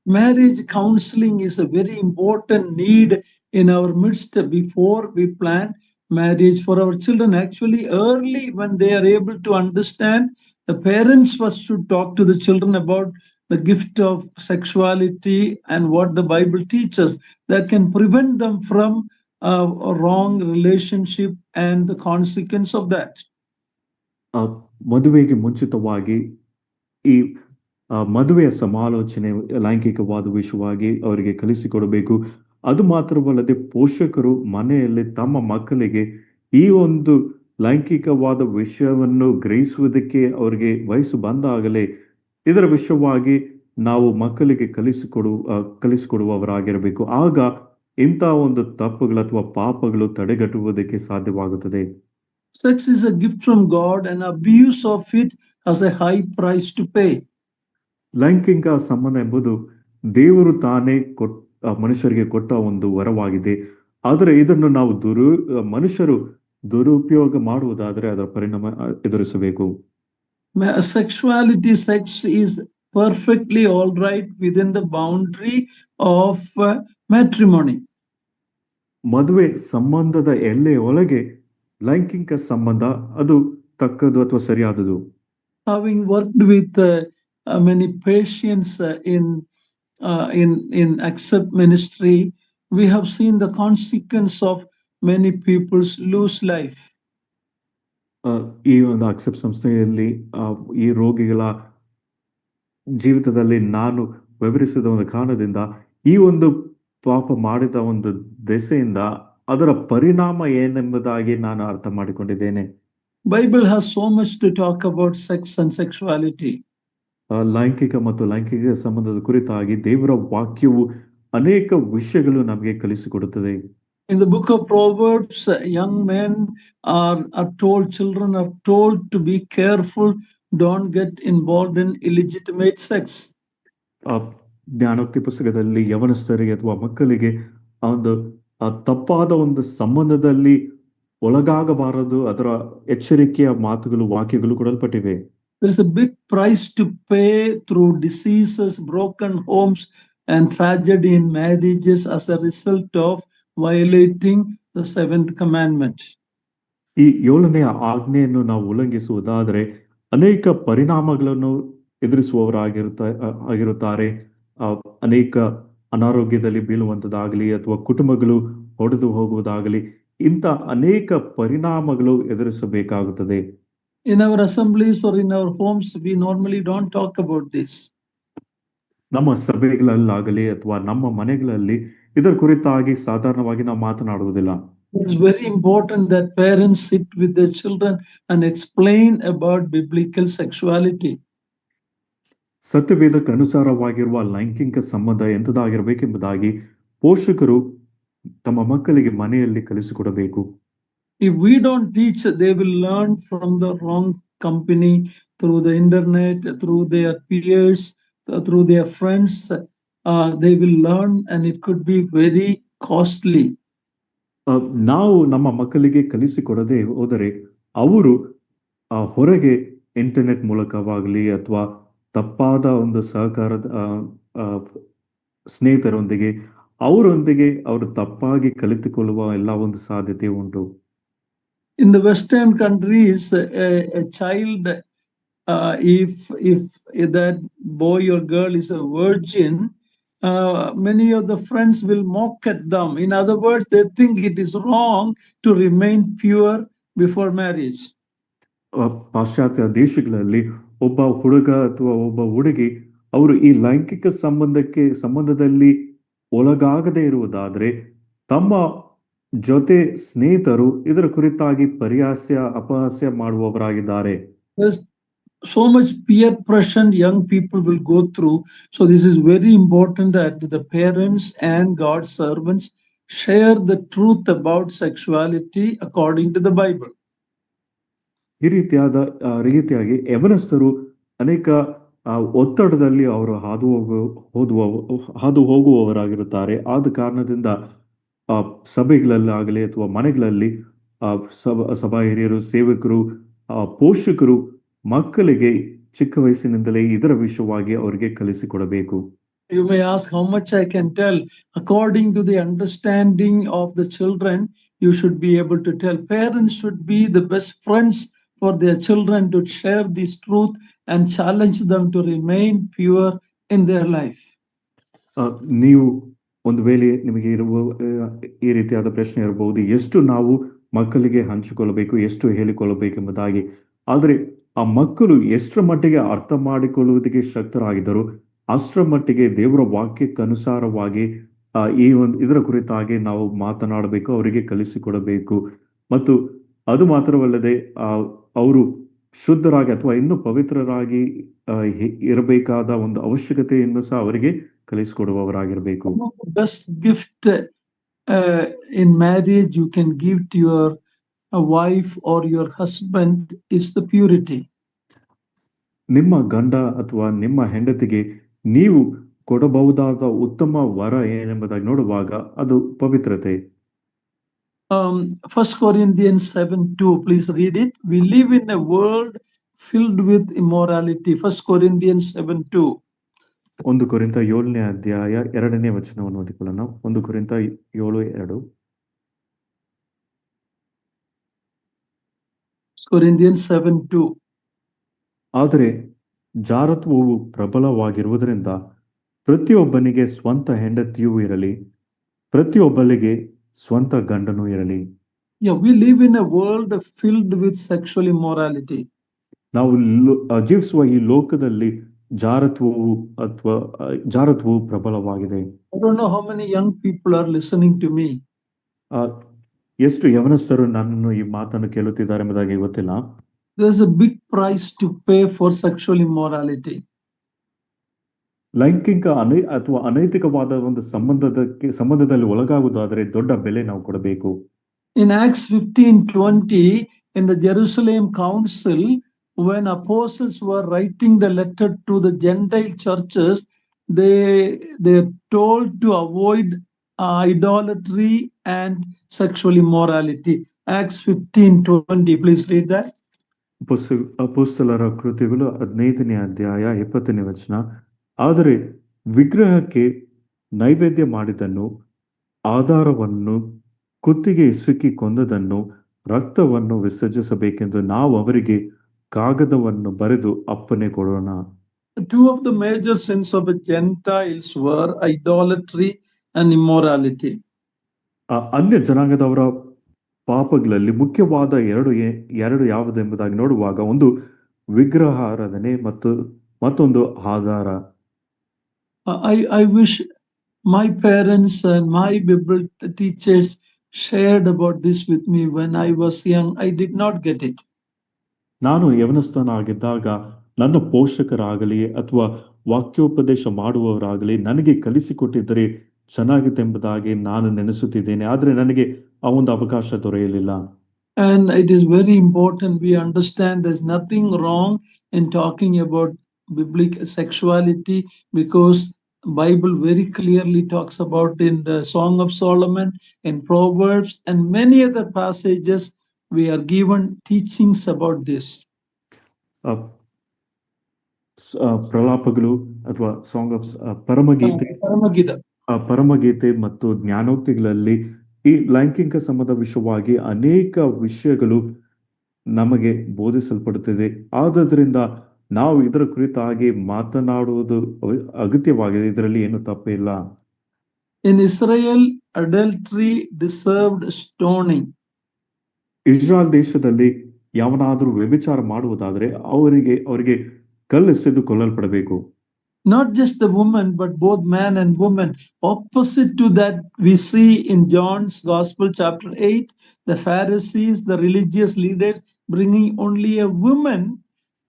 Marriage counseling is a very important need in our midst before we plan marriage for our children. Actually, early when they are able to understand, the parents first should talk to the children about the gift of sexuality and what the Bible teaches that can prevent them from a wrong relationship and the consequence of that. ಮದುವೆಗೆ ಮುಂಚಿತವಾಗಿ ಈ ಮದುವೆಯ ಸಮಾಲೋಚನೆ ಲೈಂಗಿಕವಾದ ವಿಷಯವಾಗಿ ಅವರಿಗೆ ಕಲಿಸಿಕೊಡಬೇಕು. ಅದು ಮಾತ್ರವಲ್ಲದೆ ಪೋಷಕರು ಮನೆಯಲ್ಲಿ ತಮ್ಮ ಮಕ್ಕಳಿಗೆ ಈ ಒಂದು ಲೈಂಗಿಕವಾದ ವಿಷಯವನ್ನು ಗ್ರಹಿಸುವುದಕ್ಕೆ ಅವರಿಗೆ ವಯಸ್ಸು ಬಂದಾಗಲೇ ಇದರ ವಿಷಯವಾಗಿ ನಾವು ಮಕ್ಕಳಿಗೆ ಕಲಿಸಿಕೊಡುವವರಾಗಿರಬೇಕು. ಆಗ ಇಂಥ ಒಂದು ತಪ್ಪುಗಳು ಅಥವಾ ಪಾಪಗಳು ತಡೆಗಟ್ಟುವುದಕ್ಕೆ ಸಾಧ್ಯವಾಗುತ್ತದೆ. Sex is a gift from God, and abuse of it has a high price to pay. ಲೈಂಗಿಕ ಸಂಬಂಧ ಎಂಬುದು ದೇವರು ತಾನೇ ಮನುಷ್ಯರಿಗೆ ಕೊಟ್ಟ ಒಂದು ವರವಾಗಿದೆ. ಆದರೆ ಇದನ್ನು ನಾವು ಮನುಷ್ಯರು ದುರುಪಯೋಗ ಮಾಡುವುದಾದರೆ ಅದರ ಪರಿಣಾಮ ಎದುರಿಸಬೇಕು. Sexuality, sex is perfectly all right within the boundary of matrimony. ಮದುವೆ ಸಂಬಂಧದ ಎಲ್ಲೆಯೊಳಗೆ ಲೈಂಗಿಕ ಸಂಬಂಧ ಅದು ತಕ್ಕದು ಅಥವಾ ಸರಿಯಾದದು. Having worked with many patients in Accept ministry, we have seen the consequence of many people's lose life. ಈ ಒಂದು ಅಕ್ಸೆಪ್ಟ್ ಸಂಸ್ಥೆಯಲ್ಲಿ ಈ ರೋಗಿಗಳ ಜೀವಿತದಲ್ಲಿ ನಾನು ವಿವರಿಸಿದ ಒಂದು ಕಾರಣದಿಂದ ಈ ಒಂದು ಪಾಪ ಮಾಡಿದ ಒಂದು ದೆಸೆಯಿಂದ ಅದರ ಪರಿಣಾಮ ಏನೆಂಬುದಾಗಿ ನಾನು ಅರ್ಥ ಮಾಡಿಕೊಂಡಿದ್ದೇನೆ. Bible has so much to talk about sex and sexuality. ಲೈಂಗಿಕ ಮತ್ತು ಲೈಂಗಿಕ ಸಂಬಂಧದ ಕುರಿತಾಗಿ ದೇವರ ವಾಕ್ಯವು ಅನೇಕ ವಿಷಯಗಳು ನಮಗೆ ಕಲಿಸಿಕೊಡುತ್ತದೆ. In the book of Proverbs, young men are told, children are told to be careful, don't get involved in illegitimate sex. ಜ್ಞಾನೋಕ್ತಿ ಪುಸ್ತಕದಲ್ಲಿ ಯವನಸ್ಥರಿಗೆ ಅಥವಾ ಮಕ್ಕಳಿಗೆ ಒಂದು ತಪ್ಪಾದ ಒಂದು ಸಂಬಂಧದಲ್ಲಿ ಒಳಗಾಗಬಾರದು, ಅದರ ಎಚ್ಚರಿಕೆಯ ಮಾತುಗಳು ವಾಕ್ಯಗಳು ಕೊಡಲ್ಪಟ್ಟಿವೆ. There is a big price to pay through diseases, broken homes, and tragedy in marriages as a result of violating the 7th commandment. ಈ 7ನೇ ಆಜ್ಞೆಯನ್ನು ನಾವು ಉಲ್ಲಂಘಿಸುವುದಾದರೆ ಅನೇಕ ಪರಿಣಾಮಗಳನ್ನು ಎದುರಿಸುವವರಾಗಿರುತ್ತಾರೆ. ಅನೇಕ ಅನಾರೋಗ್ಯದಲ್ಲಿ ಬೀಳುವಂಥದ್ದಾಗಲಿ ಅಥವಾ ಕುಟುಂಬಗಳು ಒಡೆದು ಹೋಗುವುದಾಗಲಿ, ಇಂಥ ಅನೇಕ ಪರಿಣಾಮಗಳು ಎದುರಿಸಬೇಕಾಗುತ್ತದೆ. In our assemblies or in our homes, we normally don't talk about this. ನಮ್ಮ ಸಭೆಗಳಲ್ಲಾಗಲಿ ಅಥವಾ ನಮ್ಮ ಮನೆಗಳಲ್ಲಿ ಇದರ ಕುರಿತಾಗಿ ಸಾಧಾರಣವಾಗಿ ನಾವು ಮಾತನಾಡುವುದಿಲ್ಲ. It's very important that parents sit with their children and explain about biblical sexuality. ಸತ್ಯವೇದಕ್ಕೆ ಅನುಸಾರವಾಗಿರುವ ಲೈಂಗಿಕ ಸಂಬಂಧ ಎಂಥದಾಗಿರಬೇಕೆಂಬುದಾಗಿ ಪೋಷಕರು ತಮ್ಮ ಮಕ್ಕಳಿಗೆ ಮನೆಯಲ್ಲಿ ಕಲಿಸಿಕೊಡಬೇಕು. If we don't teach, they will learn from the wrong company, through the internet, through their peers, through their friends. They will learn, and it could be very costly. ನಾವು ನಮ್ಮ ಮಕ್ಕಳಿಗೆ ಕಲಿಸಿಕೊಡದೆ ಹೋದರೆ ಅವರು ಹೊರಗೆ ಇಂಟರ್ನೆಟ್ ಮೂಲಕವಾಗಲಿ ಅಥವಾ ತಪ್ಪಾದ ಒಂದು ಸಹಕಾರದ ಸ್ನೇಹಿತರೊಂದಿಗೆ ಅವರು ತಪ್ಪಾಗಿ ಕಲಿತುಕೊಳ್ಳುವ ಎಲ್ಲ ಒಂದು ಸಾಧ್ಯತೆ ಉಂಟು. In the Western countries, a child, if that boy or girl is a virgin, many of the friends will mock at them. In other words, they think it is wrong to remain pure before marriage. ಪಾಶ್ಚಾತ್ಯ ದೇಶಗಳಲ್ಲಿ ಒಬ್ಬ ಹುಡುಗ ಅಥವಾ ಒಬ್ಬ ಹುಡುಗಿ ಅವರು ಈ ಲೈಂಗಿಕ ಸಂಬಂಧದಲ್ಲಿ ಒಳಗಾಗದೇ ಇರುವುದಾದರೆ ತಮ್ಮ ಜೊತೆ ಸ್ನೇಹಿತರು ಇದರ ಕುರಿತಾಗಿ ಅಪಹಾಸ್ಯ ಮಾಡುವವರಾಗಿದ್ದಾರೆ. There's so much peer pressure young people will go through. So this is very important that the parents and God's servants share the truth about sexuality according to the Bible. ಈ ರೀತಿಯಾಗಿ ಯವನಸ್ಥರು ಅನೇಕ ಒತ್ತಡದಲ್ಲಿ ಅವರು ಹಾದು ಹೋಗುವವರಾಗಿರುತ್ತಾರೆ. ಆದ ಕಾರಣದಿಂದ ಸಭೆಗಳಲ್ಲಾಗಲಿ ಅಥವಾ ಮನೆಗಳಲ್ಲಿ ಸಭಾ ಹಿರಿಯರು, ಸೇವಕರು, ಪೋಷಕರು ಮಕ್ಕಳಿಗೆ ಚಿಕ್ಕ ವಯಸ್ಸಿನಿಂದಲೇ ಇದರ ವಿಷಯವಾಗಿ ಅವರಿಗೆ ಕಲಿಸಿಕೊಡಬೇಕು. You may ask how much I can tell. According to the understanding of the children, you should be able to tell. Parents should be the best friends for their children to share this truth and challenge them to remain pure in their life. ನೀವು ಒಂದು ವೇಳೆ ನಿಮಗೆ ಈ ರೀತಿಯಾದ ಪ್ರಶ್ನೆ ಇರಬಹುದು, ಎಷ್ಟು ನಾವು ಮಕ್ಕಳಿಗೆ ಹಂಚಿಕೊಳ್ಳಬೇಕು, ಎಷ್ಟು ಹೇಳಿಕೊಳ್ಳಬೇಕೆಂಬುದಾಗಿ. ಆದರೆ ಆ ಮಕ್ಕಳು ಎಷ್ಟರ ಮಟ್ಟಿಗೆ ಅರ್ಥ ಮಾಡಿಕೊಳ್ಳುವುದಕ್ಕೆ ಶಕ್ತರಾಗಿದ್ದರು, ಅಷ್ಟರ ಮಟ್ಟಿಗೆ ದೇವರ ವಾಕ್ಯಕ್ಕನುಸಾರವಾಗಿ ಇದರ ಕುರಿತಾಗಿ ನಾವು ಮಾತನಾಡಬೇಕು, ಅವರಿಗೆ ಕಲಿಸಿಕೊಡಬೇಕು. ಮತ್ತು ಅದು ಮಾತ್ರವಲ್ಲದೆ ಅವರು ಶುದ್ಧರಾಗಿ ಅಥವಾ ಇನ್ನೂ ಪವಿತ್ರರಾಗಿ ಇರಬೇಕಾದ ಒಂದು ಅವಶ್ಯಕತೆಯನ್ನು ಸಹ ಅವರಿಗೆ ಕಲಿಸಿಕೊಡುವವರಾಗಿರಬೇಕು. One of the best gift in marriage you can give to your wife or your husband is the purity. ನಿಮ್ಮ ಗಂಡ ಅಥವಾ ನಿಮ್ಮ ಹೆಂಡತಿಗೆ ನೀವು ಕೊಡಬಹುದಾದ ಉತ್ತಮ ವರ ಏನೆಂಬುದಾಗಿ ನೋಡುವಾಗ ಅದು ಪವಿತ್ರತೆ. 1 Corinthians 7:2, please read it. We live in a world filled with immorality. 1 Corinthians 7:2. 1 ಕೊರಿಂಥ 7ನೇ ಅಧ್ಯಾಯ 2ನೇ ವಚನವನ್ನು ಓದಿಕೊಳ್ಳೋಣ. 1 ಕೊರಿಂಥ 7:2. Corinthians 7:2. ಆದರೆ ಜಾರತ್ವವು ಪ್ರಬಲವಾಗಿರುವುದರಿಂದ ಪ್ರತಿಯೊಬ್ಬನಿಗೆ ಸ್ವಂತ ಹೆಂಡತಿಯೂ ಇರಲಿ, ಪ್ರತಿಯೊಬ್ಬಳಿಗೆ ಸ್ವಂತ ಗಂಡನೂ ಇರಲಿ. Yeah, we live in a world filled with sexual immorality. ನಾವು ಜೀವಿಸುವ ಈ ಲೋಕದಲ್ಲಿ ಜಾರತ್ವವು ಪ್ರಬಲವಾಗಿದೆ. I don't know how many young people are listening to me. ಎಷ್ಟು ಯವನಸ್ಥರು ನನ್ನನ್ನು ಈ ಮಾತನ್ನು ಕೇಳುತ್ತಿದ್ದಾರೆ ಎಂಬುದಾಗಿ ಗೊತ್ತಿಲ್ಲ. There's a big price to pay for sexual immorality. ಲೈಂಗಿಕ ಅಥವಾ ಅನೈತಿಕವಾದ ಒಂದು ಸಂಬಂಧದಲ್ಲಿ ಒಳಗಾಗುವುದಾದರೆ ದೊಡ್ಡ ಬೆಲೆ ನಾವು ಕೊಡಬೇಕು. In Acts 15:20, in the Jerusalem Council, when apostles were writing the letter to the Gentile churches, they're told to avoid idolatry and sexual immorality. Acts 15:20, please read that. ಅಪೊಸ್ತಲರ ಕೃತ್ಯಗಳು 15ನೇ ಅಧ್ಯಾಯ 20ನೇ ವಚನ. ಆದರೆ ವಿಗ್ರಹಕ್ಕೆ ನೈವೇದ್ಯ ಮಾಡಿದನ್ನು, ಆಧಾರವನ್ನು, ಕುತ್ತಿಗೆ ಇಸುಕಿ ಕೊಂದದನ್ನು, ರಕ್ತವನ್ನು ವಿಸರ್ಜಿಸಬೇಕೆಂದು ನಾವು ಅವರಿಗೆ ಕಾಗದವನ್ನು ಬರೆದು ಅಪ್ಪಣೆ ಕೊಡೋಣ. Two of the major sins of the Gentiles were idolatry and immorality. ಅನ್ಯ ಜನಾಂಗದವರ ಪಾಪಗಳಲ್ಲಿ ಮುಖ್ಯವಾದ ಎರಡು ಯಾವುದೆಂಬುದಾಗಿ ನೋಡುವಾಗ ಒಂದು ವಿಗ್ರಹ ಆರಾಧನೆ ಮತ್ತು ಮತ್ತೊಂದು ಆಧಾರ. I wish my parents and my Bible teachers shared about this with me when I was young. I did not get it. ನಾನು ಯವನಸ್ಥನಾಗಿದ್ದಾಗ ನನ್ನ ಪೋಷಕರಾಗಲಿ ಅಥವಾ ವಾಕ್ಯೋಪದೇಶ ಮಾಡುವವರಾಗಲಿ ನನಗೆ ಕಲಿಸಿಕೊಟ್ಟಿದ್ದರೆ ಚೆನ್ನಾಗಿತ್ತೆಂಬುದಾಗಿ ನಾನು ನೆನೆಸುತ್ತಿದ್ದೇನೆ. ಆದರೆ ನನಗೆ ಆ ಒಂದು ಅವಕಾಶ ದೊರೆಯಲಿಲ್ಲ. And it is very important we understand there's nothing wrong in talking about biblical sexuality, because Bible very clearly talks about in the Song of Solomon, in Proverbs, and many other passages we are given teachings about this. ಪ್ರಲಾಪಗಳು ಅಥವಾ song of ಪರಮಗೀತೆ ಮತ್ತು ಜ್ಞಾನೋಕ್ತಿಗಳಲ್ಲಿ ಈ ಲೈಂಗಿಕ ಸಂಬಂಧ ವಿಷಯವಾಗಿ ಅನೇಕ ವಿಷಯಗಳು ನಮಗೆ ಬೋಧಿಸಲ್ಪಡುತ್ತದೆ. ಆದ್ದರಿಂದ ನಾವು ಇದರ ಕುರಿತಾಗಿ ಮಾತನಾಡುವುದು ಅಗತ್ಯವಾಗಿದೆ. ಇದರಲ್ಲಿ ಏನು ತಪ್ಪಿಲ್ಲ. In Israel, adultery deserved stoning. Israel ದೇಶದಲ್ಲಿ ಯಾವನಾದರೂ ವ್ಯಭಿಚಾರ ಮಾಡುವುದಾದರೆ ಅವರಿಗೆ ಕಲ್ಲೆಸೆದು ಕೊಲ್ಲಲ್ಪಡಬೇಕು. Not just the woman, but both man and woman. Opposite to that, we see in John's Gospel, chapter 8, the Pharisees, the religious leaders, bringing only a woman,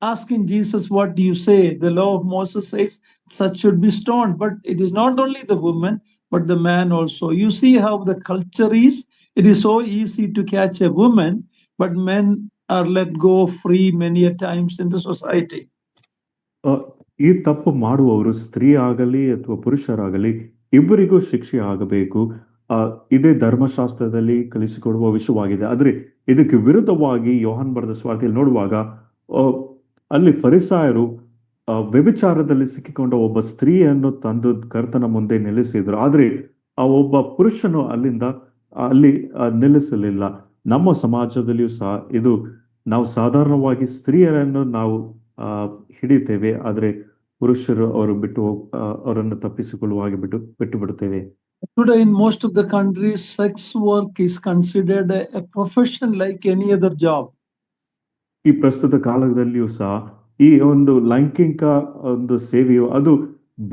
asking Jesus, what do you say? The law of Moses says such should be stoned. But it is not only the woman, but the man also. You see how the culture is. It is so easy to catch a woman, but men are let go free many a times in the society. ಈ ತಪ್ಪು ಮಾಡುವವರು ಸ್ತ್ರೀ ಆಗಲಿ ಅಥವಾ ಪುರುಷರಾಗಲಿ ಇಬ್ಬರಿಗೂ ಶಿಕ್ಷೆ ಆಗಬೇಕು. ಇದೇ ಧರ್ಮಶಾಸ್ತ್ರದಲ್ಲಿ ಕಲಿಸಿಕೊಡುವ ವಿಷಯವಾಗಿದೆ. ಆದರೆ ಇದಕ್ಕೆ ವಿರುದ್ಧವಾಗಿ ಯೋಹಾನ್ ಬರೆದ ಸುವಾರ್ತೆಯಲ್ಲಿ ನೋಡುವಾಗ ಅಲ್ಲಿ ಫರಿಸಾಯರು ವ್ಯಭಿಚಾರದಲ್ಲಿ ಸಿಕ್ಕಿಕೊಂಡ ಒಬ್ಬ ಸ್ತ್ರೀಯನ್ನು ತಂದು ಕರ್ತನ ಮುಂದೆ ನಿಲ್ಲಿಸಿದ್ರು. ಆದರೆ ಆ ಒಬ್ಬ ಪುರುಷನು ಅಲ್ಲಿ ನಿಲ್ಲಿಸಲಿಲ್ಲ. ನಮ್ಮ ಸಮಾಜದಲ್ಲಿಯೂ ಸಹ ನಾವು ಸಾಧಾರಣವಾಗಿ ಸ್ತ್ರೀಯರನ್ನು ನಾವು ಹಿಡಿತೇವೆ, ಆದರೆ ಪುರುಷರು ಅವರನ್ನು ತಪ್ಪಿಸಿಕೊಳ್ಳುವ ಹಾಗೆ ಬಿಟ್ಟು ಬಿಡುತ್ತೇವೆ. Today in most of the countries, sex work is considered a profession like any other job. ಈ ಪ್ರಸ್ತುತ ಕಾಲದಲ್ಲಿಯೂ ಸಹ ಈ ಒಂದು ಲೈಂಗಿಕ ಒಂದು ಸೇವೆಯು ಅದು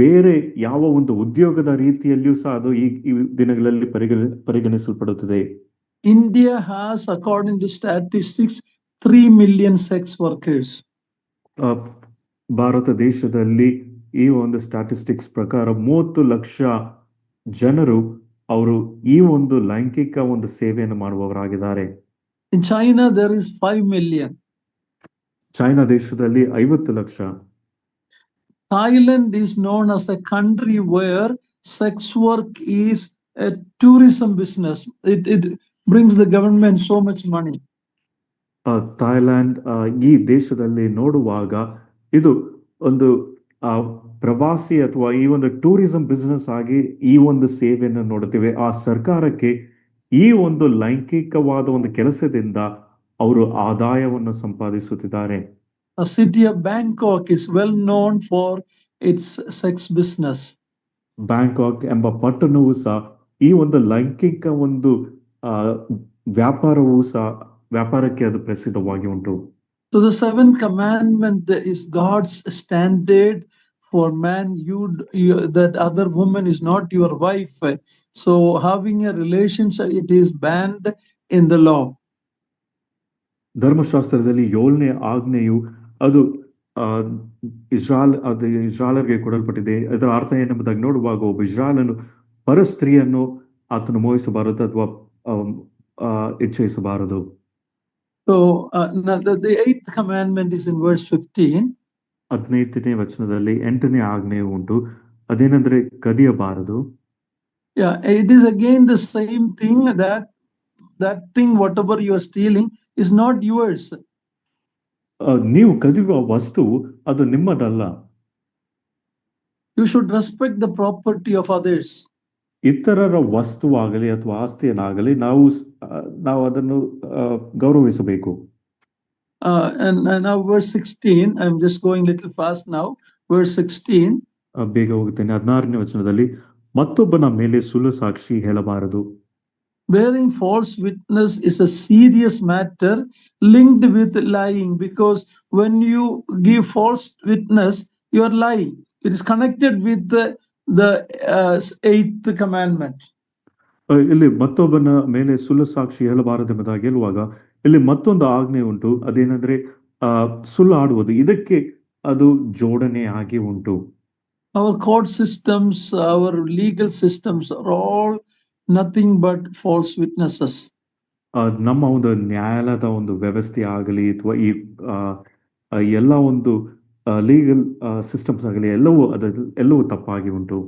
ಬೇರೆ ಯಾವ ಒಂದು ಉದ್ಯೋಗದ ರೀತಿಯಲ್ಲಿಯೂ ಸಹ ಅದು ಈ ದಿನಗಳಲ್ಲಿ ಪರಿಗಣಿಸಲ್ಪಡುತ್ತದೆ. India has, according to statistics, 3 million sex workers. ಆ, ಭಾರತ ದೇಶದಲ್ಲಿ ಈ ಒಂದು ಸ್ಟ್ಯಾಟಿಸ್ಟಿಕ್ಸ್ ಪ್ರಕಾರ 30 ಲಕ್ಷ ಜನರು ಅವರು ಈ ಒಂದು ಲೈಂಗಿಕ ಒಂದು ಸೇವೆಯನ್ನು ಮಾಡುವವರಾಗಿದ್ದಾರೆ. In China, there is 5 million. China ದೇಶದಲ್ಲಿ 50 lakh. Thailand is known as a country where sex work is a tourism business. It brings the government so much money. Thailand ಈ ದೇಶದಲ್ಲಿ ನೋಡುವಾಗ ಇದು ಒಂದು ಪ್ರವಾಸಿ ಅಥವಾ ಈ ಒಂದು ಟೂರಿಸಂ ಬಿಸ್ನೆಸ್ ಆಗಿ ಈ ಒಂದು ಸೇವೆಯನ್ನು ನೋಡುತ್ತೇವೆ. ಆ ಸರ್ಕಾರಕ್ಕೆ ಈ ಒಂದು ಲೈಂಗಿಕವಾದ ಒಂದು ಕೆಲಸದಿಂದ ಅವರು ಆದಾಯವನ್ನು ಸಂಪಾದಿಸುತ್ತಿದ್ದಾರೆ. The city of Bangkok is well known for its sex business. Bangkok ಎಂಬ ಪಟ್ಟಣವು ಸಹ ಈ ಒಂದು ಲೈಂಗಿಕ ಒಂದು ವ್ಯಾಪಾರಕ್ಕೆ ಅದು ಪ್ರಸಿದ್ಧವಾಗಿ ಉಂಟು. So the seventh commandment is God's standard for man. That other woman is not your wife. So having a relationship, it is banned in the law. ಧರ್ಮಶಾಸ್ತ್ರದಲ್ಲಿ 7ನೇ ಆಜ್ಞೆಯು ಅದು ಇಸ್ರಾಯೇಲರಿಗೆ ಕೊಡಲ್ಪಟ್ಟಿದೆ. ಅದರ ಅರ್ಥ ಏನೆಂಬುದಾಗಿ ನೋಡುವಾಗ ಒಬ್ಬ ಇಸ್ರಾಯೇಲನು ಪರಸ್ತ್ರೀಯನ್ನು ಆತನು ಮೋಹಿಸಬಾರದು ಅಥವಾ ಇಚ್ಛಿಸಬಾರದು. So the eighth commandment is in verse 15. 15ನೇ ವಚನದಲ್ಲಿ 8ನೇ ಆಜ್ಞೆಯು ಉಂಟು. ಅದೇನೆಂದ್ರೆ ಕದಿಯಬಾರದು. Yeah, it is again the same thing, that thing whatever you are stealing is not yours. ನೀವು ಕದಿಯುವ ವಸ್ತು ಅದು ನಿಮ್ಮದಲ್ಲ. You should respect the property of others. ಇತರರ ವಸ್ತುವಾಗಲಿ ಅಥವಾ ಆಸ್ತಿಯನ್ನಾಗಲಿ ನಾವು ಅದನ್ನು ಗೌರವಿಸಬೇಕು. And now verse 16, I'm just going little fast now. Verse 16. ಬೇಗ ಹೋಗುತ್ತೇನೆ. 16ನೇ ವಚನದಲ್ಲಿ ಮತ್ತೊಬ್ಬನ ಮೇಲೆ ಸುಳ್ಳು ಸಾಕ್ಷಿ ಹೇಳಬಾರದು. Bearing false witness is a serious matter linked with lying, because when you give false witness, you are lying. It is connected with the eighth commandment. ಇಲ್ಲಿ ಮತ್ತೊಬ್ಬನ ಮೇಲೆ ಸುಳ್ಳು ಸಾಕ್ಷಿ ಹೇಳಬಾರದೆಂಬುದಾಗಿ ಹೇಳುವಾಗ ಇಲ್ಲಿ ಮತ್ತೊಂದು ಆಜ್ಞೆ ಉಂಟು. ಅದೇನೆಂದ್ರೆ ಸುಳ್ಳು ಆಡುವುದು, ಇದಕ್ಕೆ ಅದು ಜೋಡಣೆ ಆಗಿ ಉಂಟು. Our court systems, our legal systems are all nothing but false witnesses. ನಮ್ಮ ಒಂದು ನ್ಯಾಯಾಲಯದ ಒಂದು ವ್ಯವಸ್ಥೆ ಆಗಲಿ ಅಥವಾ ಈ ಎಲ್ಲ ಒಂದು ಲೀಗಲ್ ಸಿಸ್ಟಮ್ಸ್ ಆಗಲಿ ಎಲ್ಲವೂ ತಪ್ಪಾಗಿ ಉಂಟು.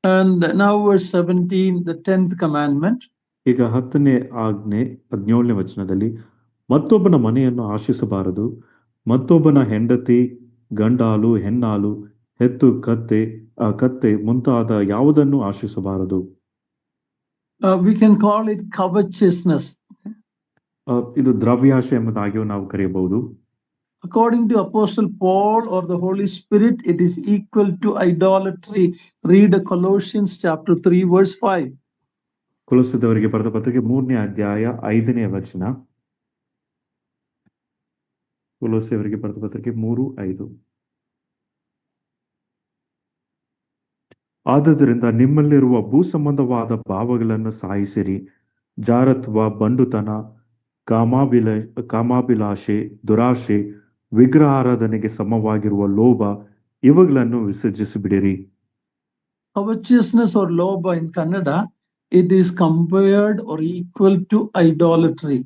And now verse 17, the 10th commandment. ಈಗ 10ನೇ ಆಜ್ಞೆ 17ನೇ ವಚನದಲ್ಲಿ ಮತ್ತೊಬ್ಬನ ಮನೆಯನ್ನು ಆಶಿಸಬಾರದು, ಮತ್ತೊಬ್ಬನ ಹೆಂಡತಿ, ಗಂಡಾಲು, ಹೆಣ್ಣಾಲು, ಹೆತ್ತು, ಕತ್ತೆ ಮುಂತಾದ ಯಾವುದನ್ನು ಆಶಿಸಬಾರದು. We can call it covetousness. ಇದು ದ್ರವ್ಯಾಶೆ ಎಂಬುದಾಗಿಯೂ ನಾವು ಕರೆಯಬಹುದು. According to Apostle Paul or the Holy Spirit, it is equal to idolatry. Read Colossians chapter 3 verse 5. ಕೊಲೊಸ್ಸದವರಿಗೆ ಬರೆದ ಪತ್ರಿಕೆ 3ನೇ ಅಧ್ಯಾಯ 5ನೇ ವಚನ. ಕೊಲೊಸ್ಸೆಯವರಿಗೆ ಬರೆದ ಪತ್ರಿಕೆ 3:5. ಆದುದರಿಂದ ನಿಮ್ಮಲ್ಲಿರುವ ಭೂ ಸಂಬಂಧವಾದ ಭಾವಗಳನ್ನು ಸಾಯಿಸಿರಿ. ಜಾರತ್ವ, ಬಂಡುತನ, ಕಾಮಾಭಿಲಾಷೆ, ದುರಾಶೆ, ವಿಗ್ರಹಾರಾಧನೆಗೆ ಸಮವಾಗಿರುವ ಲೋಭ ಇವುಗಳನ್ನು ವಿಸರ್ಜಿಸಿಬಿಡಿರಿ. Covetousness or lobha in Kannada, it is compared or equal to idolatry.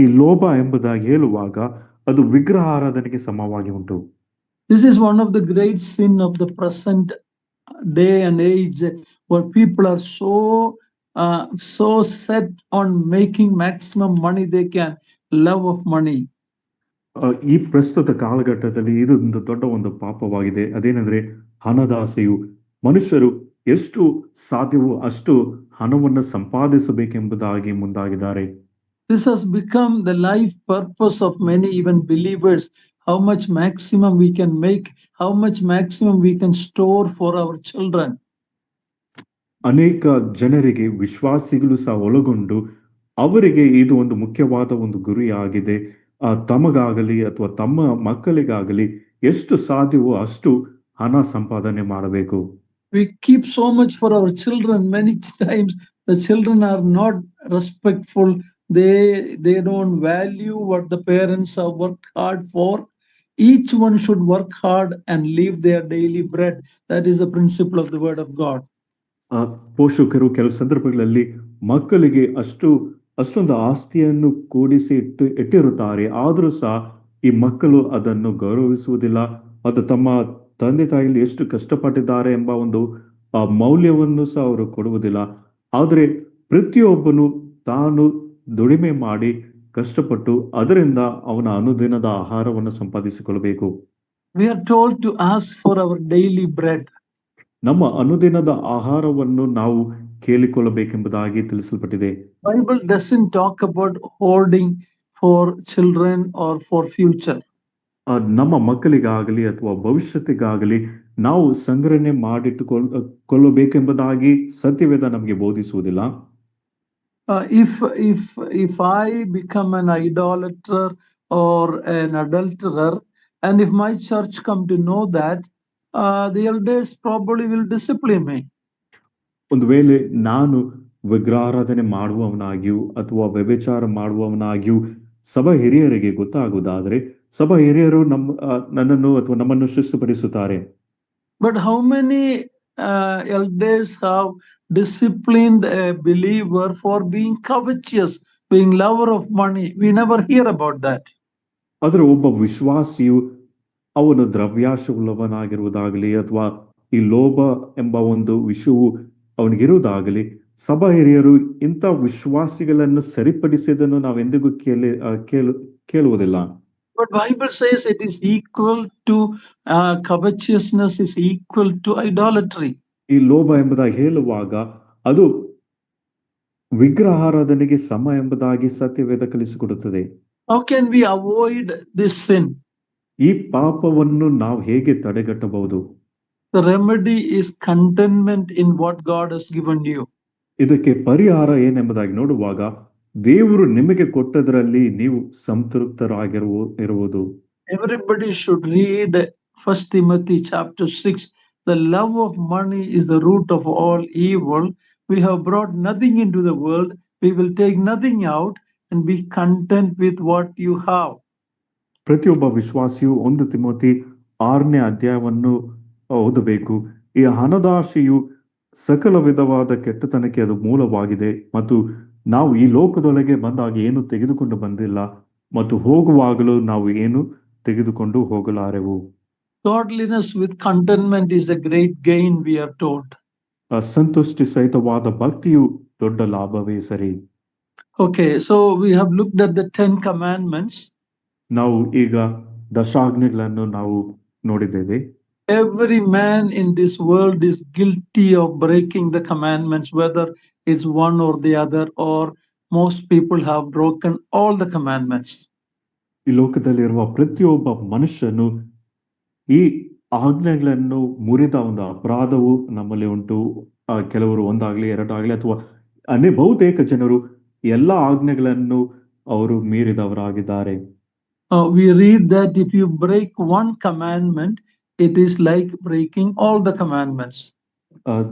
ಈ ಲೋಭ ಎಂಬುದಾಗಿ ಹೇಳುವಾಗ ಅದು ವಿಗ್ರಹಾರಾಧನೆಗೆ ಸಮವಾಗಿ ಉಂಟು. This is one of the great sin of the present day and age, where people are so set on making maximum money they can, love of money. ಈ ಪ್ರಸ್ತುತ ಕಾಲಘಟ್ಟದಲ್ಲಿ ಇದು ಒಂದು ದೊಡ್ಡ ಒಂದು ಪಾಪವಾಗಿದೆ. ಅದೇನೆಂದ್ರೆ ಹಣದಾಸೆಯು. ಮನುಷ್ಯರು ಎಷ್ಟು ಸಾಧ್ಯವೋ ಅಷ್ಟು ಹಣವನ್ನು ಸಂಪಾದಿಸಬೇಕೆಂಬುದಾಗಿ ಮುಂದಾಗಿದ್ದಾರೆ. This has become the life purpose of many, even believers. How much maximum we can make, how much maximum we can store for our children. ಅನೇಕ ಜನರಿಗೆ, ವಿಶ್ವಾಸಿಗಳು ಸಹ ಒಳಗೊಂಡು ಅವರಿಗೆ ಇದು ಒಂದು ಮುಖ್ಯವಾದ ಒಂದು ಗುರಿಯಾಗಿದೆ. ತಮಗಾಗಲಿ ಅಥವಾ ತಮ್ಮ ಮಕ್ಕಳಿಗಾಗಲಿ ಎಷ್ಟು ಸಾಧ್ಯವೋ ಅಷ್ಟು ಹಣ ಸಂಪಾದನೆ ಮಾಡಬೇಕು. We keep so much for our children. Many times the children are not respectful. They don't value what the parents have worked hard for. Each one should work hard and leave their daily bread. That is the principle of the word of God. ಪೋಷಕರು ಕೆಲವು ಸಂದರ್ಭಗಳಲ್ಲಿ ಮಕ್ಕಳಿಗೆ ಅಷ್ಟೊಂದು ಆಸ್ತಿಯನ್ನು ಕೂಡಿಸಿ ಇಟ್ಟಿರುತ್ತಾರೆ, ಆದರೂ ಸಹ ಈ ಮಕ್ಕಳು ಅದನ್ನು ಗೌರವಿಸುವುದಿಲ್ಲ. ಅದು ತಮ್ಮ ತಂದೆ ತಾಯಿಯಲ್ಲಿ ಎಷ್ಟು ಕಷ್ಟಪಟ್ಟಿದ್ದಾರೆ ಎಂಬ ಒಂದು ಮೌಲ್ಯವನ್ನು ಸಹ ಅವರು ಕೊಡುವುದಿಲ್ಲ. ಆದರೆ ಪ್ರತಿಯೊಬ್ಬನು ತಾನು ದುಡಿಮೆ ಮಾಡಿ ಕಷ್ಟಪಟ್ಟು ಅದರಿಂದ ಅವನ ಅನುದಿನದ ಆಹಾರವನ್ನು ಸಂಪಾದಿಸಿಕೊಳ್ಳಬೇಕು. We are told to ask for our daily bread. ನಮ್ಮ ಅನುದಿನದ ಆಹಾರವನ್ನು ನಾವು ಕೇಳಿಕೊಳ್ಳಬೇಕೆಂಬುದಾಗಿ ತಿಳಿಸಲ್ಪಟ್ಟಿದೆ. Bible doesn't talk about hoarding for children or for future. ನಮ್ಮ ಮಕ್ಕಳಿಗಾಗಲಿ ಅಥವಾ ಭವಿಷ್ಯತ್ತಿಗಾಗಲಿ ನಾವು ಸಂಗ್ರಹಣೆ ಮಾಡಿಟ್ಟುಕೊಳ್ಳಬೇಕೆಂಬುದಾಗಿ ಸತ್ಯವೇದ ನಮಗೆ ಬೋಧಿಸುವುದಿಲ್ಲ. If I become an idolater or an adulterer, and if my church come to know that, the elders probably will discipline me. ಒಂದು ವೇಳೆ ನಾನು ವಿಗ್ರಹಾರಾಧನೆ ಮಾಡುವವನಾಗಿಯೂ ಅಥವಾ ವ್ಯಭಿಚಾರ ಮಾಡುವವನಾಗಿಯೂ ಸಭಾ ಹಿರಿಯರಿಗೆ ಗೊತ್ತಾಗುವುದಾದರೆ ಸಭಾ ಹಿರಿಯರು ನನ್ನನ್ನು ಅಥವಾ ನಮ್ಮನ್ನು ಶಿಸ್ತುಪಡಿಸುತ್ತಾರೆ. But how many elders have disciplined a believer for being covetous, being lover of money? We never hear about that. ಆದರೆ ಒಬ್ಬ ವಿಶ್ವಾಸಿಯು ಅವನು ದ್ರವ್ಯಾಶವುಳ್ಳವನಾಗಿರುವುದಾಗಲಿ ಅಥವಾ ಈ ಲೋಭ ಎಂಬ ಒಂದು ವಿಷಯವು ಅವನಿಗಿರುವುದಾಗಲಿ ಸಭಾ ಹಿರಿಯರು ಇಂಥ ವಿಶ್ವಾಸಿಗಳನ್ನು ಸರಿಪಡಿಸಿದನ್ನು ನಾವೆಂದಿಗೂ ಕೇಳುವುದಿಲ್ಲ. But Bible says it is equal to covetousness is equal to idolatry. ಈ ಲೋಭ ಎಂಬುದಾಗಿ ಹೇಳುವಾಗ ಅದು ವಿಗ್ರಹಾರಾಧನೆಗೆ ಸಮ ಎಂಬುದಾಗಿ ಸತ್ಯವೇದ ಕಲಿಸಿಕೊಡುತ್ತದೆ. How can we avoid this sin? ಈ ಪಾಪವನ್ನು ನಾವು ಹೇಗೆ ತಡೆಗಟ್ಟಬಹುದು? The remedy is contentment in what God has given you. ಇದಕ್ಕೆ ಪರಿಹಾರ ಏನೆಂಬುದಾಗಿ ನೋಡುವಾಗ ದೇವರು ನಿಮಗೆ ಕೊಟ್ಟದರಲ್ಲಿ ನೀವು ಸಂತೃಪ್ತರಾಗಿರುವುದು. Everybody should read 1 Timothy chapter 6. The love of money is the root of all evil. We have brought nothing into the world. We will take nothing out and be content with what you have. ಪ್ರತಿಯೊಬ್ಬ ವಿಶ್ವಾಸಿಯು 1 Timothy 6ನೇ ಅಧ್ಯಾಯವನ್ನು ಓದಬೇಕು. ಈ ಹಣದಾಶೆಯು ಸಕಲ ವಿಧವಾದ ಕೆಟ್ಟತನಕ್ಕೆ ಅದು ಮೂಲವಾಗಿದೆ ಮತ್ತು ನಾವು ಈ ಲೋಕದೊಳಗೆ ಬಂದಾಗ ಏನು ತೆಗೆದುಕೊಂಡು ಬಂದಿಲ್ಲ ಮತ್ತು ಹೋಗುವಾಗಲೂ ನಾವು ಏನು ತೆಗೆದುಕೊಂಡು ಹೋಗಲಾರೆವು. Godliness with contentment is a great gain, we are told. ಸಂತುಷ್ಟಿ ಸಹಿತವಾದ ಭಕ್ತಿಯು ದೊಡ್ಡ ಲಾಭವೇ ಸರಿ. Okay, so we have looked at the 10 commandments. ನಾವು ಈಗ ದಶಾಜ್ಞೆಗಳನ್ನು ನಾವು ನೋಡಿದ್ದೇವೆ. Every man in this world is guilty of breaking the commandments, whether it's one or the other, or most people have broken all the commandments. ಈ ಲೋಕದಲ್ಲಿರುವ ಪ್ರತಿಯೊಬ್ಬ ಮನುಷ್ಯನು ಈ ಆಜ್ಞೆಗಳನ್ನು ಮುರಿದ ಒಂದು ಅಪರಾಧವು ನಮ್ಮಲ್ಲಿ ಉಂಟು. ಕೆಲವರು ಒಂದಾಗ್ಲಿ ಎರಡಾಗ್ಲಿ ಅಥವಾ ಬಹುತೇಕ ಜನರು ಎಲ್ಲ ಆಜ್ಞೆಗಳನ್ನು ಅವರು ಮೀರಿದವರಾಗಿದ್ದಾರೆ. We read that if you break one commandment, it is like breaking all the commandments.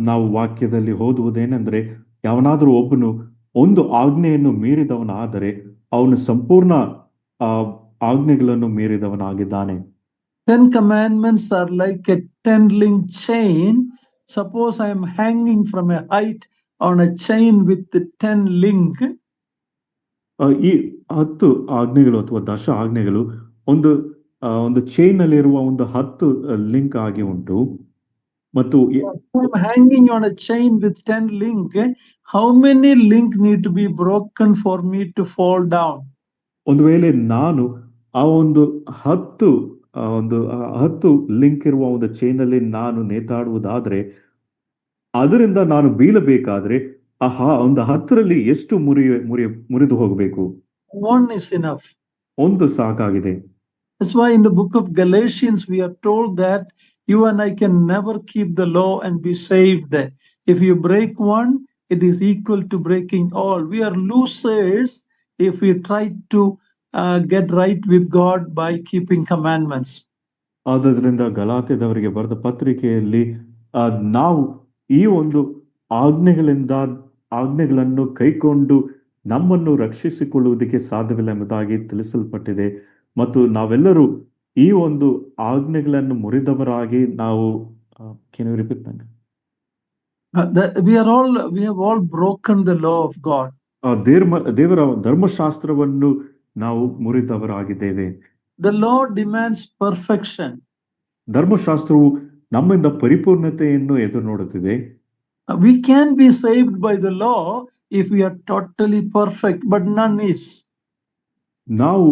ನಾವು ವಾಕ್ಯದಲ್ಲಿ ಓದುವುದೇನೆಂದ್ರೆ ಯಾವನಾದರೂ ಒಬ್ಬನು ಒಂದು ಆಜ್ಞೆಯನ್ನು ಮೀರಿದವನಾದರೆ ಅವನು ಸಂಪೂರ್ಣ ಆಜ್ಞೆಗಳನ್ನು ಮೀರಿದವನಾಗಿದ್ದಾನೆ. 10 commandments are like a 10-link chain. Suppose I am hanging from a height on a chain with the 10 link. ಈ 10 ಆಜ್ಞೆಗಳು ಅಥವಾ ದಶ ಆಜ್ಞೆಗಳು ಒಂದು ಚೈನ್ ಅಲ್ಲಿ ಇರುವ ಒಂದು 10 ಲಿಂಕ್ ಆಗಿ ಉಂಟು. ಮತ್ತು hanging on a chain with 10 link, how many link need to be broken for me to fall down? ಒಂದು ವೇಳೆ ನಾನು ಆ ಒಂದು 10 ಲಿಂಕ್ ಇರುವ ಒಂದು ಚೈನ್ ಅಲ್ಲಿ ನಾನು ನೇತಾಡುವುದಾದ್ರೆ ಅದರಿಂದ ನಾನು ಬೀಳಬೇಕಾದ್ರೆ ಒಂದು 10ರಲ್ಲಿ ಎಷ್ಟು ಮುರಿದು ಹೋಗಬೇಕು? One is enough. ಒಂದು ಸಾಕಾಗಿದೆ. That's why in the book of Galatians we are told that you and I can never keep the law and be saved. If you break one, it is equal to breaking all. We are losers if we try to get right with God by keeping commandments. ಆದುದರಿಂದ ಗಲಾತ್ಯದವರಿಗೆ ಬರೆದ ಪತ್ರಿಕೆಯಲ್ಲಿ ನಾವು ಈ ಒಂದು ಆಜ್ಞೆಗಳನ್ನು ಕೈಕೊಂಡು ನಮ್ಮನ್ನು ರಕ್ಷಿಸಿಕೊಳ್ಳುವುದಕ್ಕೆ ಸಾಧ್ಯವಿಲ್ಲ ಎಂಬುದಾಗಿ ತಿಳಿಸಲ್ಪಟ್ಟಿದೆ. ಮತ್ತು ನಾವೆಲ್ಲರೂ ಈ ಒಂದು ಆಜ್ಞೆಗಳನ್ನು ಮುರಿದವರಾಗಿ ನಾವು can you repeat that? We have all broken the law of God. ದೇವರ ಧರ್ಮಶಾಸ್ತ್ರವನ್ನು ನಾವು ಮುರಿದವರಾಗಿದ್ದೇವೆ. The law demands perfection. ಧರ್ಮಶಾಸ್ತ್ರವು ನಮ್ಮಿಂದ ಪರಿಪೂರ್ಣತೆಯನ್ನು ಎದುರು ನೋಡುತ್ತಿದೆ. We can be saved by the law if we are totally perfect, but none is. ನಾವು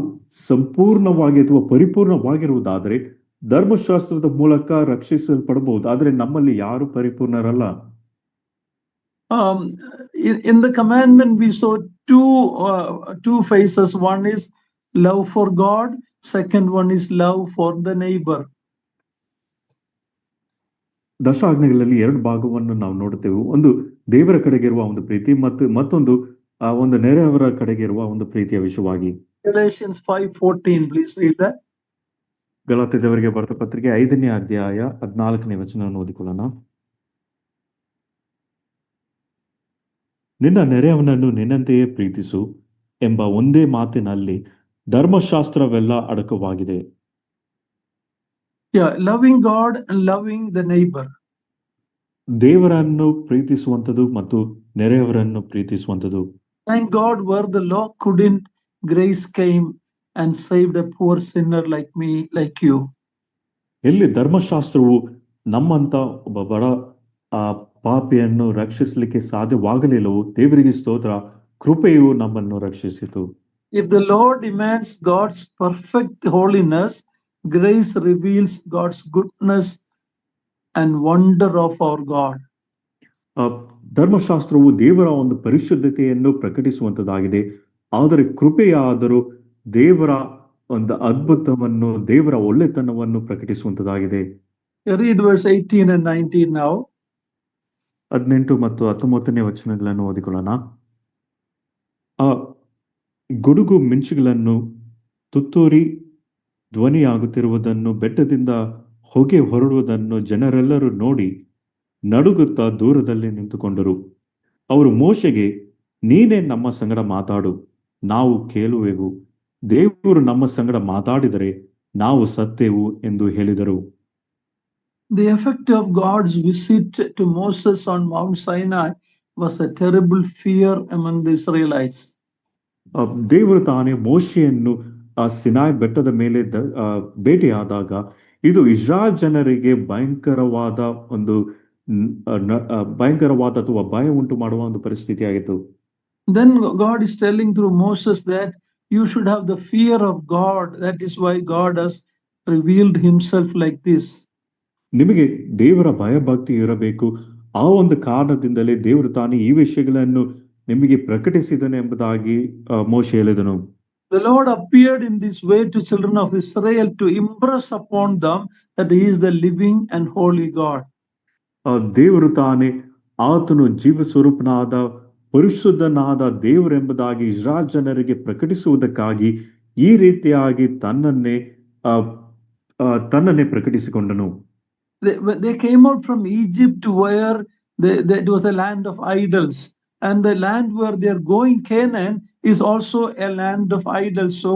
ಸಂಪೂರ್ಣವಾಗಿ ಅಥವಾ ಪರಿಪೂರ್ಣವಾಗಿರುವುದಾದರೆ ಧರ್ಮಶಾಸ್ತ್ರದ ಮೂಲಕ ರಕ್ಷಿಸಲ್ಪಡಬಹುದು, ಆದರೆ ನಮ್ಮಲ್ಲಿ ಯಾರು ಪರಿಪೂರ್ಣರಲ್ಲ. In the commandment we saw two phases. One is love for God, second one is love for the neighbor. ದಶಾಜ್ಞೆಗಳಲ್ಲಿ ಎರಡು ಭಾಗವನ್ನು ನಾವು ನೋಡುತ್ತೇವೆ. ಒಂದು ದೇವರ ಕಡೆಗೆ ಇರುವ ಒಂದು ಪ್ರೀತಿ ಮತ್ತು ಮತ್ತೊಂದು ಒಂದು ನೆರೆಯವರ ಕಡೆಗೆ ಇರುವ ಒಂದು ಪ್ರೀತಿಯ ವಿಷಯವಾಗಿ. Galatians 5:14, please read that. ಗಲಾತ್ಯದವರಿಗೆ ಬರೆದ ಪತ್ರಿಕೆ 5ನೇ ಅಧ್ಯಾಯ 14ನೇ ವಚನವನ್ನು ಓದಿಕೊಳ್ಳೋಣ. ನಿನ್ನ ನೆರೆಯವನನ್ನು ನಿನ್ನಂತೆಯೇ ಪ್ರೀತಿಸು ಎಂಬ ಒಂದೇ ಮಾತಿನಲ್ಲಿ ಧರ್ಮಶಾಸ್ತ್ರವೆಲ್ಲ ಅಡಕವಾಗಿದೆ. Loving God and loving the neighbor. ದೇವರನ್ನು ಪ್ರೀತಿಸುವಂತದ್ದು ಮತ್ತು ನೆರೆಯವರನ್ನು ಪ್ರೀತಿಸುವಂತದ್ದು. Thank God, where the law couldn't, grace came and saved a poor sinner like me, like you. ಎಲ್ಲಿ ಧರ್ಮಶಾಸ್ತ್ರವು ನಮ್ಮಂತ ಒಬ್ಬ ಬಡ ಪಾಪಿಯನ್ನು ರಕ್ಷಿಸಲಿಕ್ಕೆ ಸಾಧ್ಯವಾಗಲಿಲ್ಲವೋ ದೇವರಿಗೆ ಸ್ತೋತ್ರ, ಕೃಪೆಯು ನಮ್ಮನ್ನು ರಕ್ಷಿಸಿತು. If the law demands God's perfect holiness, grace reveals God's goodness and wonder of our God. ಧರ್ಮಶಾಸ್ತ್ರವು ದೇವರ ಒಂದು ಪರಿಶುದ್ಧತೆಯನ್ನು ಪ್ರಕಟಿಸುವಂತದ್ದಾಗಿದೆ, ಆದರೆ ಕೃಪೆಯಾದರೂ ದೇವರ ಒಂದು ಅದ್ಭುತವನ್ನು, ದೇವರ ಒಳ್ಳೆತನವನ್ನು ಪ್ರಕಟಿಸುವಂತದ್ದಾಗಿದೆ. Read verse 18 and 19 now. 18 ಮತ್ತು 19ನೇ ವಚನಗಳನ್ನು ಓದಿಕೊಳ್ಳೋಣ. ಆ ಗುಡುಗು ಮಿಂಚುಗಳನ್ನು ತುತ್ತೂರಿ ಧ್ವನಿಯಾಗುತ್ತಿರುವುದನ್ನು, ಬೆಟ್ಟದಿಂದ ಹೊಗೆ ಹೊರಡುವುದನ್ನು ಜನರೆಲ್ಲರೂ ನೋಡಿ ನಡುಗುತ್ತಾ ದೂರದಲ್ಲಿ ನಿಂತುಕೊಂಡರು. ಅವರು ಮೋಶೆಗೆ, ನೀನೇ ನಮ್ಮ ಸಂಗಡ ಮಾತಾಡು, ನಾವು ಕೇಳುವೆವು. ದೇವರು ನಮ್ಮ ಸಂಗಡ ಮಾತಾಡಿದರೆ ನಾವು ಸತ್ತೇವು ಎಂದು ಹೇಳಿದರು. The effect of God's visit to Moses on Mount Sinai was a terrible fear among the Israelites. ದೇವರು ತಾನೇ ಮೋಶೆಯನ್ನು ಆ ಸಿನಾಯ್ ಬೆಟ್ಟದ ಮೇಲೆ ಭೇಟಿಯಾದಾಗ ಇದು ಇಸ್ರಾಯೇಲ್ ಜನರಿಗೆ ಭಯಂಕರವಾದ ಅಥವಾ ಭಯ ಉಂಟು ಮಾಡುವ ಒಂದು ಪರಿಸ್ಥಿತಿಯಾಗಿತ್ತು. Then God is telling through Moses that you should have the fear of God. That is why God has revealed himself like this. ನಿಮಗೆ ದೇವರ ಭಯಭಕ್ತಿ ಇರಬೇಕು, ಆ ಒಂದು ಕಾರಣದಿಂದಲೇ ದೇವರು ತಾನೇ ಈ ವಿಷಯಗಳನ್ನು ನಿಮಗೆ ಪ್ರಕಟಿಸಿದನು ಎಂಬುದಾಗಿ ಮೋಶೆ ಹೇಳಿದನು. The Lord appeared in this way to children of Israel to impress upon them that he is the living and holy God. ದೇವರು ತಾನೇ ಆತನು ಜೀವ ಸ್ವರೂಪನಾದ ಪರಿಶುದ್ಧನಾದ ದೇವರೆಂಬುದಾಗಿ ಇಸ್ರಾಯೇಲ್ ಜನರಿಗೆ ಪ್ರಕಟಿಸುವುದಕ್ಕಾಗಿ ಈ ರೀತಿಯಾಗಿ ತನ್ನನ್ನೇ ಪ್ರಕಟಿಸಿಕೊಂಡನು. They came out from Egypt where it was a land of idols, and the land where they are going, Canaan, is also a land of idols. So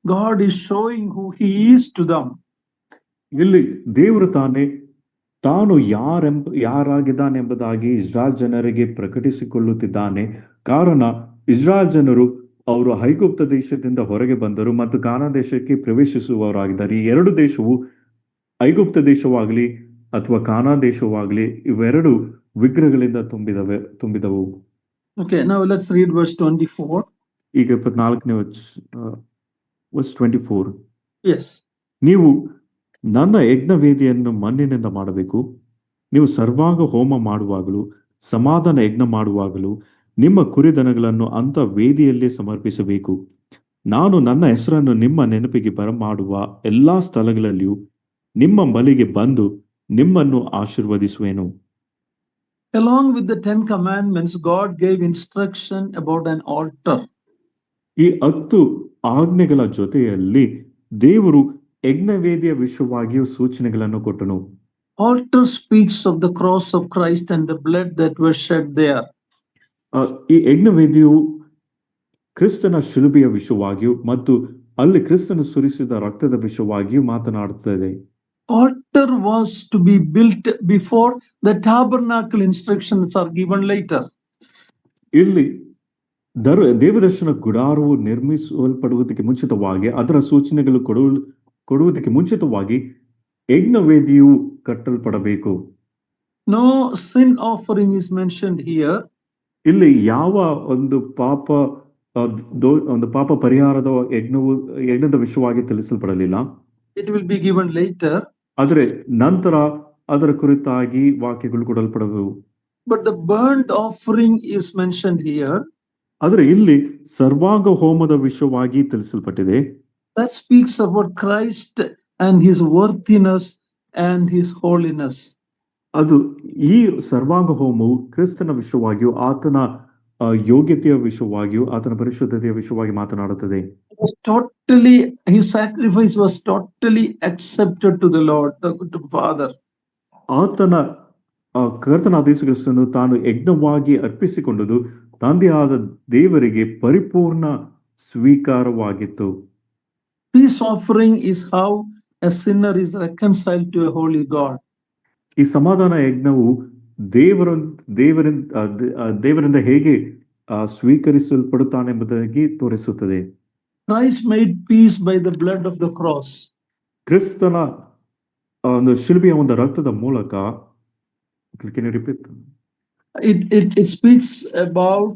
God is showing who he is to them. ಇಲ್ಲಿ ದೇವರು ತಾನು ಯಾರಾಗಿದ್ದಾನೆ ಎಂಬುದಾಗಿ ಇಸ್ರಾಯೇಲ್ ಜನರಿಗೆ ಪ್ರಕಟಿಸಿಕೊಳ್ಳುತ್ತಿದ್ದಾನೆ. ಕಾರಣ ಇಸ್ರಾಯೇಲ್ ಜನರು ಅವರು ಐಗುಪ್ತ ದೇಶದಿಂದ ಹೊರಗೆ ಬಂದರು ಮತ್ತು ಕಾನಾನ್ ದೇಶಕ್ಕೆ ಪ್ರವೇಶಿಸುವವರಾಗಿದ್ದಾರೆ. ಈ ಎರಡು ದೇಶವು ಐಗುಪ್ತ ದೇಶವಾಗಲಿ ಅಥವಾ ಕಾನಾನ್ ದೇಶವಾಗಲಿ ಇವೆರಡು ವಿಗ್ರಹಗಳಿಂದ ತುಂಬಿದವು. Okay, now let's read verse 24. ಈಗ 24ನೇ verse 24. Yes. ನೀವು ನನ್ನ ಯಜ್ಞವೇದಿಯನ್ನು ಮಣ್ಣಿನಿಂದ ಮಾಡಬೇಕು. ನೀವು ಸರ್ವಾಂಗ ಹೋಮ ಮಾಡುವಾಗಲೂ ಸಮಾಧಾನ ಯಜ್ಞ ಮಾಡುವಾಗಲೂ ನಿಮ್ಮ ಕುರಿದನಗಳನ್ನು ಅಂತ ವೇದಿಯಲ್ಲೇ ಸಮರ್ಪಿಸಬೇಕು. ನಾನು ನನ್ನ ಹೆಸರನ್ನು ನಿಮ್ಮ ನೆನಪಿಗೆ ಬರಮಾಡುವ ಎಲ್ಲಾ ಸ್ಥಳಗಳಲ್ಲಿಯೂ ನಿಮ್ಮ ಬಳಿಗೆ ಬಂದು ನಿಮ್ಮನ್ನು ಆಶೀರ್ವದಿಸುವೆನು. Along with the 10 commandments, God gave instruction about an altar. ಈ 10 ಆಜ್ಞೆಗಳ ಜೊತೆಯಲ್ಲಿ ದೇವರು ಯಜ್ಞವೇದಿಯ ವಿಷಯವಾಗಿಯೂ ಸೂಚನೆಗಳನ್ನು ಕೊಟ್ಟನು. Altar speaks of the cross of Christ and the blood that was shed there. ಈ ಯಜ್ಞವೇದಿಯು ಕ್ರಿಸ್ತನ ಶಿಲುಬೆಯ ವಿಷಯವಾಗಿಯೂ ಮತ್ತು ಅಲ್ಲಿ ಕ್ರಿಸ್ತನು ಸುರಿಸಿದ ರಕ್ತದ ವಿಷಯವಾಗಿಯೂ ಮಾತನಾಡುತ್ತದೆ. Altar was to be built before the tabernacle instructions are given later. ಇಲ್ಲಿ ದೇವದರ್ಶನ ಗುಡಾರವು ನಿರ್ಮಿಸಲ್ಪಡುವುದಕ್ಕೆ ಮುಂಚಿತವಾಗಿ ಅದರ ಸೂಚನೆಗಳು ಕೊಡುವುದಕ್ಕೆ ಮುಂಚಿತವಾಗಿ ಯಜ್ಞವೇದಿಯು ಕಟ್ಟಲ್ಪಡಬೇಕು. No sin offering is mentioned here. ಇಲ್ಲಿ ಯಾವ ಒಂದು ಪಾಪ ಪರಿಹಾರದ ಯಜ್ಞದ ವಿಷಯವಾಗಿ ತಿಳಿಸಲ್ಪಡಲಿಲ್ಲ. It will be given later. ಆದರೆ ನಂತರ ಅದರ ಕುರಿತಾಗಿ ವಾಕ್ಯಗಳು ಕೊಡಲ್ಪಡವು. But the burnt offering is mentioned here. ಆದರೆ ಇಲ್ಲಿ ಸರ್ವಾಂಗ ಹೋಮದ ವಿಷಯವಾಗಿ ತಿಳಿಸಲ್ಪಟ್ಟಿದೆ. That speaks about Christ and his worthiness and his holiness. ಅದು ಈ ಸರ್ವಾಂಗ ಹೋಮವು ಕ್ರಿಸ್ತನ ವಿಷಯವಾಗಿಯೂ ಆತನ ಯೋಗ್ಯತೆಯ ವಿಷಯವಾಗಿಯೂ ಆತನ ಪರಿಶುದ್ಧತೆಯ ವಿಷಯವಾಗಿ ಮಾತನಾಡುತ್ತದೆ. His sacrifice was totally accepted to the Lord, to Father. ಆತನ ಕರ್ತನಾದ ಯೇಸು ಕ್ರಿಸ್ತನು ತಾನು ಯಜ್ಞವಾಗಿ ಅರ್ಪಿಸಿಕೊಂಡದು ತಂದೆಯಾದ ದೇವರಿಗೆ ಪರಿಪೂರ್ಣ ಸ್ವೀಕಾರವಾಗಿತ್ತು. Peace offering is how a sinner is reconciled to a holy God. ಈ ಸಮಾಧಾನ ಯಜ್ಞವು ದೇವರಿಂದ ಹೇಗೆ ಸ್ವೀಕರಿಸಲ್ಪಡುತ್ತಾನೆಂಬುದಾಗಿ ತೋರಿಸುತ್ತದೆ. Christ made peace by the blood of the cross. ಕ್ರಿಸ್ತನ ಒಂದು ಶಿಲುಬೆಯ ಒಂದು ರಕ್ತದ ಮೂಲಕ. Can you repeat? It speaks about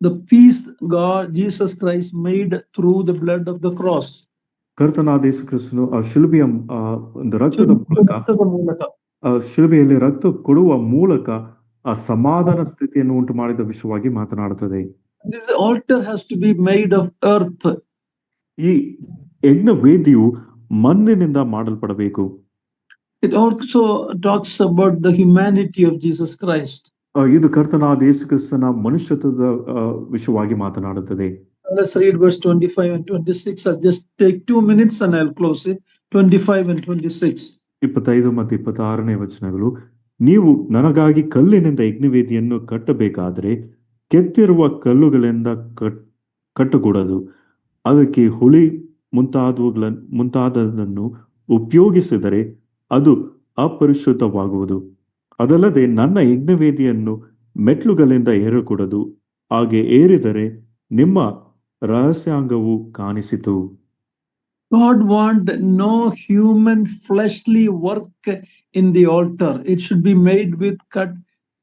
the peace God Jesus Christ made through the blood of the cross. ಕರ್ತನಾದ ಯೇಸು ಕ್ರಿಸ್ತನು ಆ ಶಿಲುಬೆಯ ಒಂದು ರಕ್ತದ ಮೂಲಕ ಶಿಲುಬೆಯಲ್ಲಿ ರಕ್ತ ಕೊಡುವ ಮೂಲಕ ಆ ಸಮಾಧಾನ ಸ್ಥಿತಿಯನ್ನು ಉಂಟು ಮಾಡಿದ ವಿಷಯವಾಗಿ ಮಾತನಾಡುತ್ತದೆ. This altar has to be made of earth. ಈ ಯಜ್ಞ ವೇದಿಯು ಮಣ್ಣಿನಿಂದ ಮಾಡಲ್ಪಡಬೇಕು. It also talks about the humanity of Jesus Christ. ಇದು ಕರ್ತನಾದ ಯೇಸು ಕ್ರಿಸ್ತನ ಮನುಷ್ಯತ್ವದ ವಿಷಯವಾಗಿ ಮಾತನಾಡುತ್ತದೆ. Let's read verse 25 and 26. I'll just take 2 minutes and I'll close it. 25 and 26. 25 ಮತ್ತು 26ನೇ ವಚನಗಳು. ನೀವು ನನಗಾಗಿ ಕಲ್ಲಿನಿಂದ ಯಜ್ಞವೇದಿಯನ್ನು ಕಟ್ಟಬೇಕಾದರೆ ಕೆತ್ತಿರುವ ಕಲ್ಲುಗಳಿಂದ ಕಟ್ಟಕೂಡದು. ಅದಕ್ಕೆ ಹುಳಿ ಮುಂತಾದದನ್ನು ಉಪಯೋಗಿಸಿದರೆ ಅದು ಅಪರಿಶುದ್ಧವಾಗುವುದು. ಅದಲ್ಲದೆ ನನ್ನ ಯಜ್ಞವೇದಿಯನ್ನು ಮೆಟ್ಲುಗಳಿಂದ ಏರಕೂಡದು. ಹಾಗೆ ಏರಿದರೆ ನಿಮ್ಮ ರಹಸ್ಯಾಂಗವು ಕಾಣಿಸಿತು. God want no human fleshly work in the altar. It should be made with cut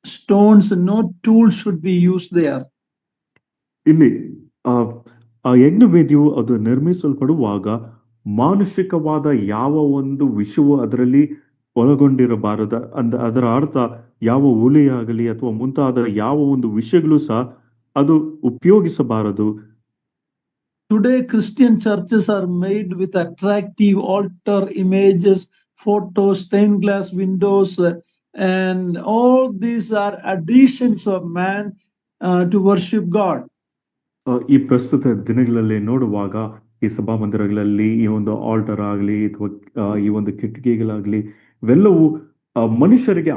stones. No tools should be used there. ಇಲ್ಲಿ ಆ ಯಜ್ಞವೇದಿಯು ಅದು ನಿರ್ಮಿಸಲ್ಪಡುವಾಗ ಮಾನುಷಿಕವಾದ ಯಾವ ಒಂದು ವಿಷಯವು ಅದರಲ್ಲಿ ಒಳಗೊಂಡಿರಬಾರದ. ಅದರ ಅರ್ಥ ಯಾವ ಹುಲಿಯಾಗಲಿ ಅಥವಾ ಮುಂತಾದ ಯಾವ ಒಂದು ವಿಷಯಗಳು ಸಹ ಅದು ಉಪಯೋಗಿಸಬಾರದು. Today Christian churches are made with attractive altar images, photos, stained glass windows, and all these are additions of man to worship God. ಈ ಪ್ರಸ್ತುತ ದಿನಗಳಲ್ಲಿ ನೋಡುವಾಗ ಈ ಸಭಾ ಮಂದಿರಗಳಲ್ಲಿ ಈ ಒಂದು ಆಲ್ಟರ್ ಆಗಲಿ ಅಥವಾ ಈ ಒಂದು ಕಿಟಕಿಗಳಾಗಲಿ ಇವೆಲ್ಲವೂ ಮನುಷ್ಯರಿಗೆ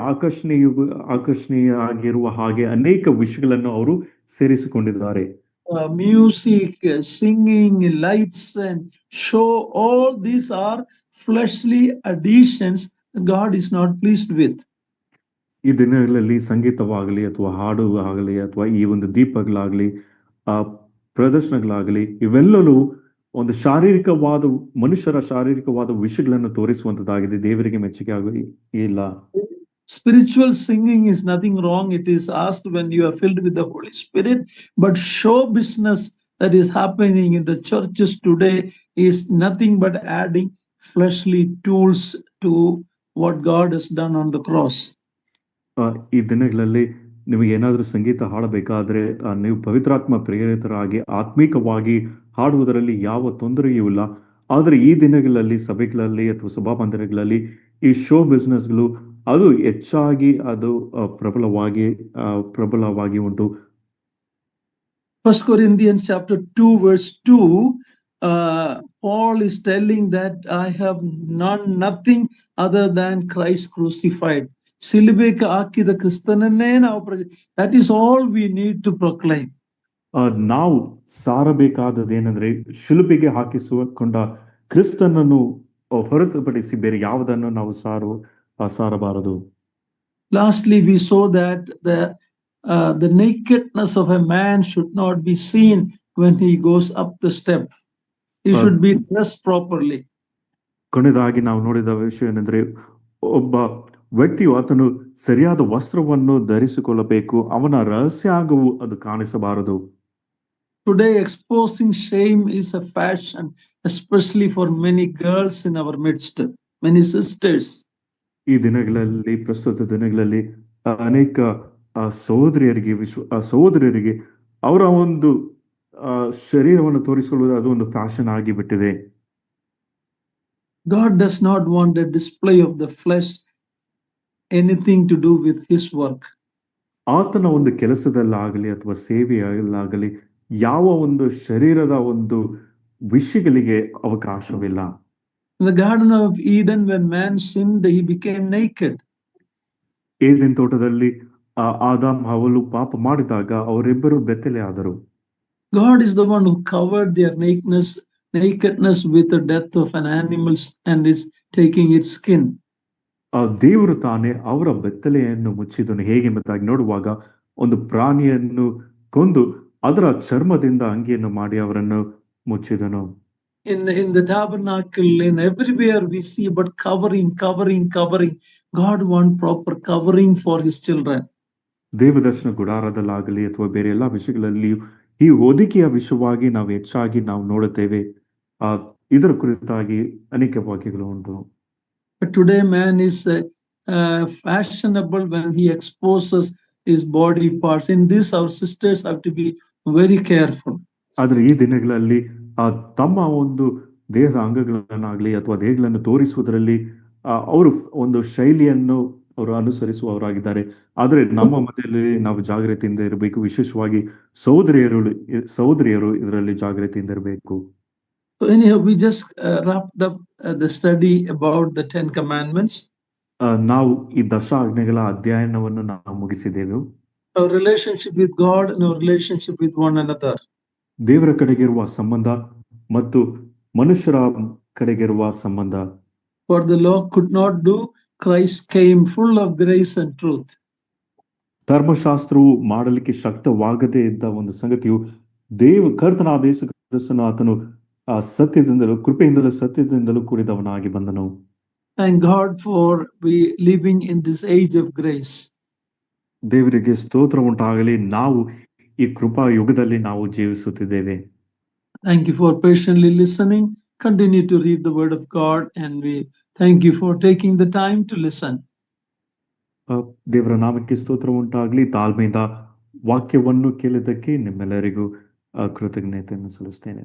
ಆಕರ್ಷಣೀಯ ಆಗಿರುವ ಹಾಗೆ ಅನೇಕ ವಿಷಯಗಳನ್ನು ಅವರು ಸೇರಿಸಿಕೊಂಡಿದ್ದಾರೆ. Music, singing, lights, and show, all these are fleshly additions God is not pleased with. ಈ ದಿನಗಳಲ್ಲಿ ಸಂಗೀತವಾಗಲಿ ಅಥವಾ ಹಾಡು ಆಗಲಿ ಅಥವಾ ಈ ಒಂದು ದೀಪಗಳಾಗಲಿ ಪ್ರದರ್ಶನಗಳಾಗಲಿ ಇವೆಲ್ಲವೂ ಒಂದು ಮನುಷ್ಯರ ಶಾರೀರಿಕವಾದ ವಿಷಯಗಳನ್ನು ತೋರಿಸುವಂತದ್ದಾಗಿದೆ. ದೇವರಿಗೆ ಮೆಚ್ಚುಗೆ ಇಲ್ಲ. Spiritual singing is nothing wrong. It is asked when you are filled with the Holy Spirit. But show business that is happening in the churches today is nothing but adding fleshly tools to what God has done on the cross. ಈ ದಿನಗಳಲ್ಲಿ ನಿಮಗೆ ಏನಾದರೂ ಸಂಗೀತ ಹಾಡಬೇಕಾದ್ರೆ ನೀವು ಪವಿತ್ರಾತ್ಮ ಪ್ರೇರಿತರಾಗಿ ಆತ್ಮಿಕವಾಗಿ ಹಾಡುವುದರಲ್ಲಿ ಯಾವ ತೊಂದರೆಯೂ ಇಲ್ಲ. ಆದರೆ ಈ ದಿನಗಳಲ್ಲಿ ಸಭೆಗಳಲ್ಲಿ ಅಥವಾ ಸಭಾ ಮಂದಿರಗಳಲ್ಲಿ ಈ ಶೋ ಬಿಸ್ನೆಸ್ಗಳು ಅದು ಹೆಚ್ಚಾಗಿ ಅದು ಪ್ರಬಲವಾಗಿ ಉಂಟು. 1 Corinthians chapter 2 verse 2, Paul is telling that I have nothing other than Christ crucified. ಸಿಲುಬೆಗೆ ಹಾಕಿದ ಕ್ರಿಸ್ತನನ್ನೇ ನಾವು that is all we need to proclaim. ನಾವು ಸಾರಬೇಕಾದದ್ದೇನೆಂದ್ರೆ ಶಿಲುಬೆಗೆ ಹಾಕಿಸಿಕೊಂಡ ಕ್ರಿಸ್ತನನ್ನು ಹೊರತುಪಡಿಸಿ ಬೇರೆ ಯಾವುದನ್ನು ನಾವು ಸಾರಬಾರದು. Lastly, we saw that the nakedness of a man should not be seen when he goes up the step. He should be dressed properly. ಕೊನೆಯದಾಗಿ ನಾವು ನೋಡಿದ ವಿಷಯ ಏನೆಂದ್ರೆ ಒಬ್ಬ ವ್ಯಕ್ತಿಯು ಆತನು ಸರಿಯಾದ ವಸ್ತ್ರವನ್ನು ಧರಿಸಿಕೊಳ್ಳಬೇಕು, ಅವನ ರಹಸ್ಯಾಂಗವು ಅದು ಕಾಣಿಸಬಾರದು. Today, exposing shame is a fashion, especially for many girls in our midst, many sisters. ಈ ದಿನಗಳಲ್ಲಿ, ಪ್ರಸ್ತುತ ದಿನಗಳಲ್ಲಿ ಅನೇಕ ಸಹೋದರಿಯರಿಗೆ ಅವರ ಒಂದು ಶರೀರವನ್ನು ತೋರಿಸಿಕೊಳ್ಳುವುದು ಅದು ಒಂದು ಫ್ಯಾಷನ್ ಆಗಿಬಿಟ್ಟಿದೆ. God does not want a display of the flesh, anything to do with his work. ಆತನ ಒಂದು ಕೆಲಸದಲ್ಲಾಗಲಿ ಅಥವಾ ಸೇವೆಯಲ್ಲಾಗಲಿ ಯಾವ ಒಂದು ಶರೀರದ ಒಂದು ವಿಷಯಗಳಿಗೆ ಅವಕಾಶವಿಲ್ಲ. In the Garden of Eden, when man sinned, he became naked. Eden ತೋಟದಲ್ಲಿ ಆದಾಮ್ ಹವ್ವಳು ಪಾಪ ಮಾಡಿದಾಗ ಅವರಿಬ್ಬರು ಬೆತ್ತಲೆ ಆದರು. God is the one who covered their nakedness with the death of an animal and is taking its skin. ದೇವರು ತಾನೇ ಅವರ ಬೆತ್ತಲೆಯನ್ನು ಮುಚ್ಚಿದನು. ಹೇಗೆ ಎಂಬುದಾಗಿ ನೋಡುವಾಗ ಒಂದು ಪ್ರಾಣಿಯನ್ನು ಕೊಂದು ಅದರ ಚರ್ಮದಿಂದ ಅಂಗಿಯನ್ನು ಮಾಡಿ ಅವರನ್ನು ಮುಚ್ಚಿದನು. In the tabernacle, in everywhere we see but covering. God wants proper covering for his children. ದೇವದರ್ಶನ ಗುಡಾರದಲ್ಲಾಗಲಿ ಅಥವಾ ಬೇರೆ ಎಲ್ಲಾ ವಿಷಯಗಳಲ್ಲಿಯೂ ಈ ಹೊದಿಕೆಯ ವಿಷಯವಾಗಿ ನಾವು ಹೆಚ್ಚಾಗಿ ನಾವು ನೋಡುತ್ತೇವೆ. ಇದರ ಕುರಿತಾಗಿ ಅನೇಕ ವಾಕ್ಯಗಳು ಉಂಟು. But today man is fashionable when he exposes his body parts. In this, our sisters have to be very careful. ಆದ್ರೆ ಈ ದಿನಗಳಲ್ಲಿ ತಮ್ಮ ಒಂದು ದೇಹದ ಅಂಗಗಳನ್ನಾಗಲಿ ಅಥವಾ ದೇಹಗಳನ್ನು ತೋರಿಸುವುದರಲ್ಲಿ ಅವರು ಒಂದು ಶೈಲಿಯನ್ನು ಅವರು ಅನುಸರಿಸುವವರಾಗಿದ್ದಾರೆ. ಆದ್ರೆ ನಮ್ಮ ಮಧ್ಯದಲ್ಲಿ ನಾವು ಜಾಗೃತಿಯಿಂದ ಇರಬೇಕು. ವಿಶೇಷವಾಗಿ ಸಹೋದರಿಯರು ಇದರಲ್ಲಿ ಜಾಗೃತಿಯಿಂದ ಇರಬೇಕು. So anyhow, we just wrapped up the study about the 10 commandments. ನಾವು ಈ 10 ಆಜ್ಞೆಗಳ ಅಧ್ಯಯನವನ್ನು ನಾವು ಮುಗಿಸಿದೆವು. Our relationship with God and our relationship with one another. ದೇವರ ಕಡೆಗಿರುವ ಸಂಬಂಧ ಮತ್ತು ಮನುಷ್ಯರ ಕಡೆಗಿರುವ ಸಂಬಂಧ. For the law could not do, Christ came full of grace and truth. ಧರ್ಮಶಾಸ್ತ್ರವು ಮಾಡಲಿಕ್ಕೆ ಶಕ್ತವಾಗದೇ ಇದ್ದ ಒಂದು ಸಂಗತಿಯು ಕರ್ತನಾದ ಯೇಸು ಕ್ರಿಸ್ತನು ಆತನು ಸತ್ಯದಿಂದಲೂ ಕೃಪೆಯಿಂದಲೂ ಸತ್ಯದಿಂದಲೂ ಕೂಡಿದವನಾಗಿ ಬಂದನು. Thank God for we living in this age of grace. ದೇವರಿಗೆ ಸ್ತೋತ್ರ ಉಂಟಾಗಲಿ, ನಾವು ಈ ಕೃಪಾ ಯುಗದಲ್ಲಿ ನಾವು ಜೀವಿಸುತ್ತಿದ್ದೇವೆ. Thank you for patiently listening. Continue to read the word of God, and we thank you for taking the time to listen. ದೇವರ ನಾಮಕ್ಕೆ ಸ್ತೋತ್ರ ಉಂಟಾಗಲಿ. ತಾಳ್ಮೆಯಿಂದ ವಾಕ್ಯವನ್ನು ಕೇಳಿದ್ದಕ್ಕೆ ನಿಮ್ಮೆಲ್ಲರಿಗೂ ಕೃತಜ್ಞತೆಯನ್ನು ಸಲ್ಲಿಸ್ತೇನೆ.